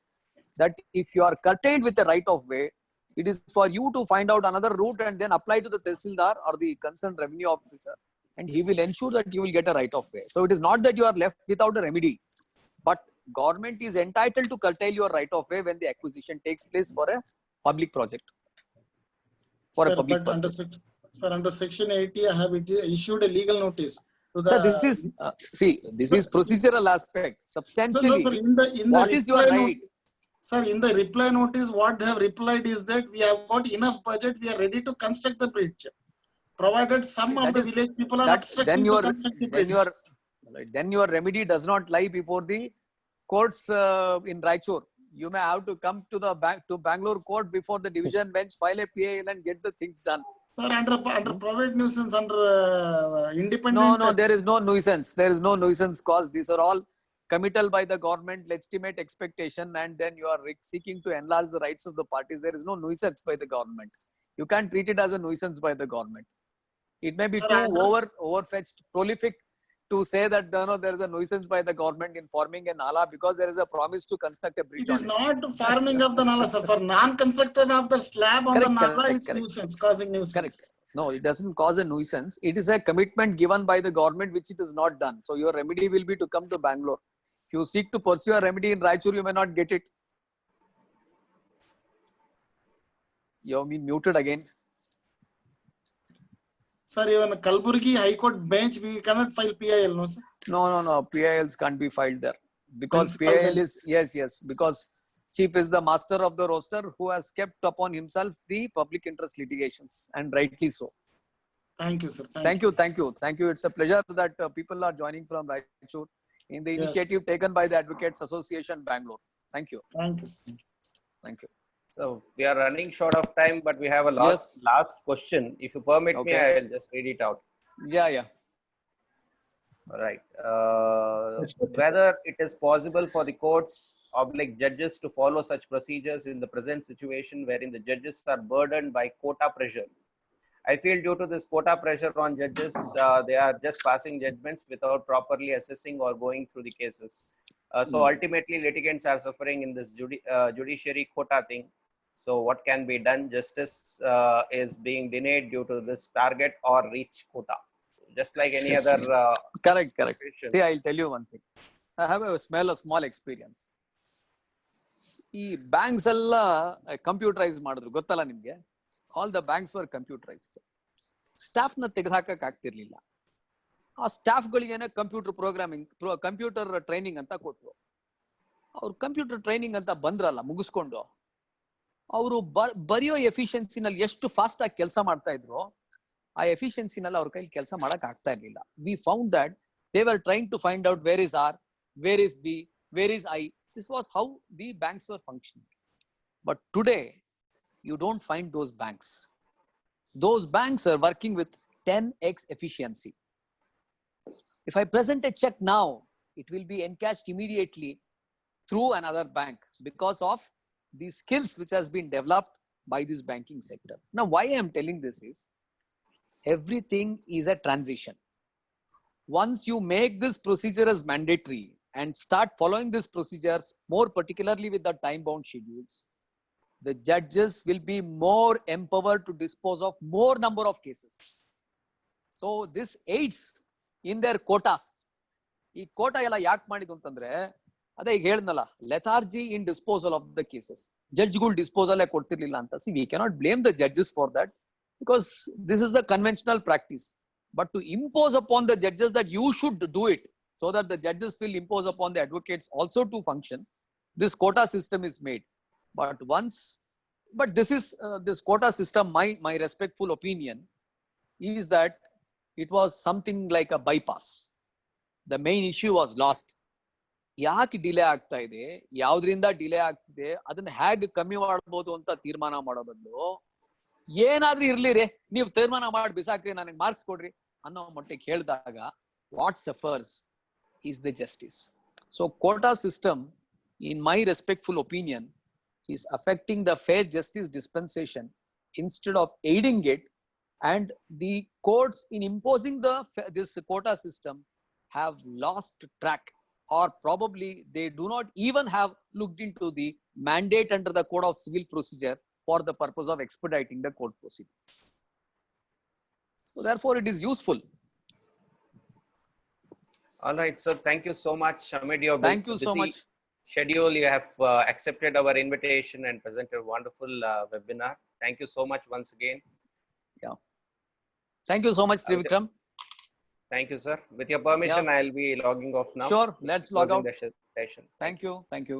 that if you are curtailed with the right of way, it is for you to find out another route and then apply to the Tehsildar or the concerned revenue officer, and he will ensure that you will get a right of way. So it is not that you are left without a remedy, but government is entitled to curtail your right of way when the acquisition takes place for a public project. For a Sir, public but under, purpose. sir, under section 80, I have issued a legal notice to the. So this is, this is procedural aspect. Substantially, Sir, in the what is your reply right? Sir, in the reply notice, what they have replied is that we have got enough budget, we are ready to construct the bridge. Provided some of That the is- village people are that obstructing then to your construct the then bridge. then your remedy does not lie before the courts in Raichur. You may have to come to the Bangalore court before the division bench, file a PAL and get the things done. Sir, under private nuisance, under independent. No, there is no nuisance. There is no nuisance cause. These are all committal by the government, legitimate expectation, and then you are seeking to enlarge the rights of the parties. There is no nuisance by the government. You can't treat it as a nuisance by the government. It may be Sir, too overfetched, prolific to say that there is a nuisance by the government in forming a nala because there is a promise to construct a bridge. It is on not farming of the nala, sir. For non-construction of the slab on the nala, it's nuisance, causing nuisance. Correct. No, it doesn't cause a nuisance. It is a commitment given by the government which it is not done. So your remedy will be to come to Bangalore. If you seek to pursue a remedy in Raichur, you may not get it. You have been muted again. Sir, even Kalburgi High Court bench, we cannot file PIL, no, sir? No. PILs can't be filed there. Because Principal PIL bench. is, yes. Because chief is the master of the roster who has kept upon himself the public interest litigations, and rightly so. Thank you, sir. Thank you. It's a pleasure that people are joining from Raichur. in the Yes. initiative taken by the Advocates Association, Bangalore. Thank you. Thank you. Thank you. So we are running short of time, but we have a last question. If you permit me, Okay. I'll just read it out. Yeah, yeah. All right. Whether it is possible for the courts or like judges to follow such procedures in the present situation wherein the judges are burdened by quota pressure. I feel due to this quota pressure on judges, they are just passing judgments without properly assessing or going through the cases. So ultimately, litigants are suffering in this judiciary quota thing. So what can be done? Justice is being denied due to this target or reach quota. Just like any Yes, other Correct. situation. See, I'll tell you one thing. I have a small experience. ಈ banks ಎಲ್ಲ computerise ಮಾಡಿದ್ರು ಗೊತ್ತಲ್ಲ ನಿಮ್ಗೆ. All the banks var computerised. Staff ನ ತೆಗೆದುಹಾಕಕ್ ಆಗ್ತಿರ್ಲಿಲ್ಲ. ಆ staff ಗಳಿಗೇನೆ computer training ಅಂತ ಕೊಟ್ರು. ಅವ್ರು ಕಂಪ್ಯೂಟರ್ ಟ್ರೈನಿಂಗ್ ಅಂತ ಬಂದ್ರಲ್ಲ ಮುಗಿಸ್ಕೊಂಡು, ಅವರು ಬರೆಯೋ ಎಫಿಷಿಯನ್ಸಿನಲ್ಲಿ ಎಷ್ಟು ಫಾಸ್ಟ್ ಆಗಿ ಕೆಲಸ ಮಾಡ್ತಾ ಇದ್ರು, ಆ ಎಫಿಷಿಯನ್ಸಿನಲ್ಲಿ ಅವ್ರ ಕೈಲಿ ಕೆಲಸ ಮಾಡಕ್ ಆಗ್ತಾ ಇರ್ಲಿಲ್ಲ. We found that they were trying to find out where is R, where is B, where is I. This was how the banks were functioning. But today, you don't find those banks. Those banks are working with 10x efficiency. If I present a check now, it will be encashed immediately through another bank because of the skills which has been developed by this banking sector. Now, why I am telling this is, everything is a transition. Once you make this procedure as mandatory and start following these procedures, more particularly with the time-bound schedules, the judges will be more empowered to dispose of more number of cases. So this aids in their quotas. ಈ ಕೋಟಾ ಎಲ್ಲ ಯಾಕೆ ಮಾಡಿದ್ದು ಅಂತಂದ್ರೆ, ಅದೇ ಈಗ ಹೇಳಿದ್ನಲ್ಲ, lethargy in disposal of the cases. ಜಡ್ಜ್ಗಳು disposal ಕೊಡ್ತಿರ್ಲಿಲ್ಲ ಅಂತ. See, we cannot blame the judges for that because this is the conventional practice. But to impose upon the judges that you should do it, so that the judges will impose upon the advocates also to function, this quota system is made. But this quota system, my respectful opinion is that it was something like a bypass. The main issue was lost. ಯಾಕೆ delay ಆಗ್ತಾ ಇದೆ, ಯಾವ್ದ್ರಿಂದ delay ಆಗ್ತಿದೆ, ಅದನ್ನ ಹೇಗೆ ಕಮ್ಮಿ ಮಾಡಬಹುದು ಅಂತ ತೀರ್ಮಾನ ಮಾಡೋ ಬದಲು, ಏನಾದ್ರೂ ಇರ್ಲಿ ರೀ, ನೀವು ತೀರ್ಮಾನ ಮಾಡಿ ಬಿಸಾಕ್ರಿ, ನನಗೆ ಮಾರ್ಕ್ಸ್ ಕೊಡ್ರಿ ಅನ್ನೋ ಮಟ್ಟಿಗೆ ಹೇಳಿದಾಗ, what suffers is the justice. So quota system, in my respectful opinion, is affecting the fair justice dispensation instead of aiding it, and the courts in imposing this quota system have lost track, or probably they do not even have looked into the mandate under the Code of Civil Procedure for the purpose of expediting the court proceedings. So therefore it is useful. All right, so thank you so much, Amit. Your Thank you so much. schedule. You have accepted our invitation and presented a wonderful webinar. Thank you so much once again. Yeah. Thank you so much, Trivikram. Thank you, sir. With your permission, Yeah. I'll be logging off now. Sure, let's log Closing out. the session. Thank you. Thank you.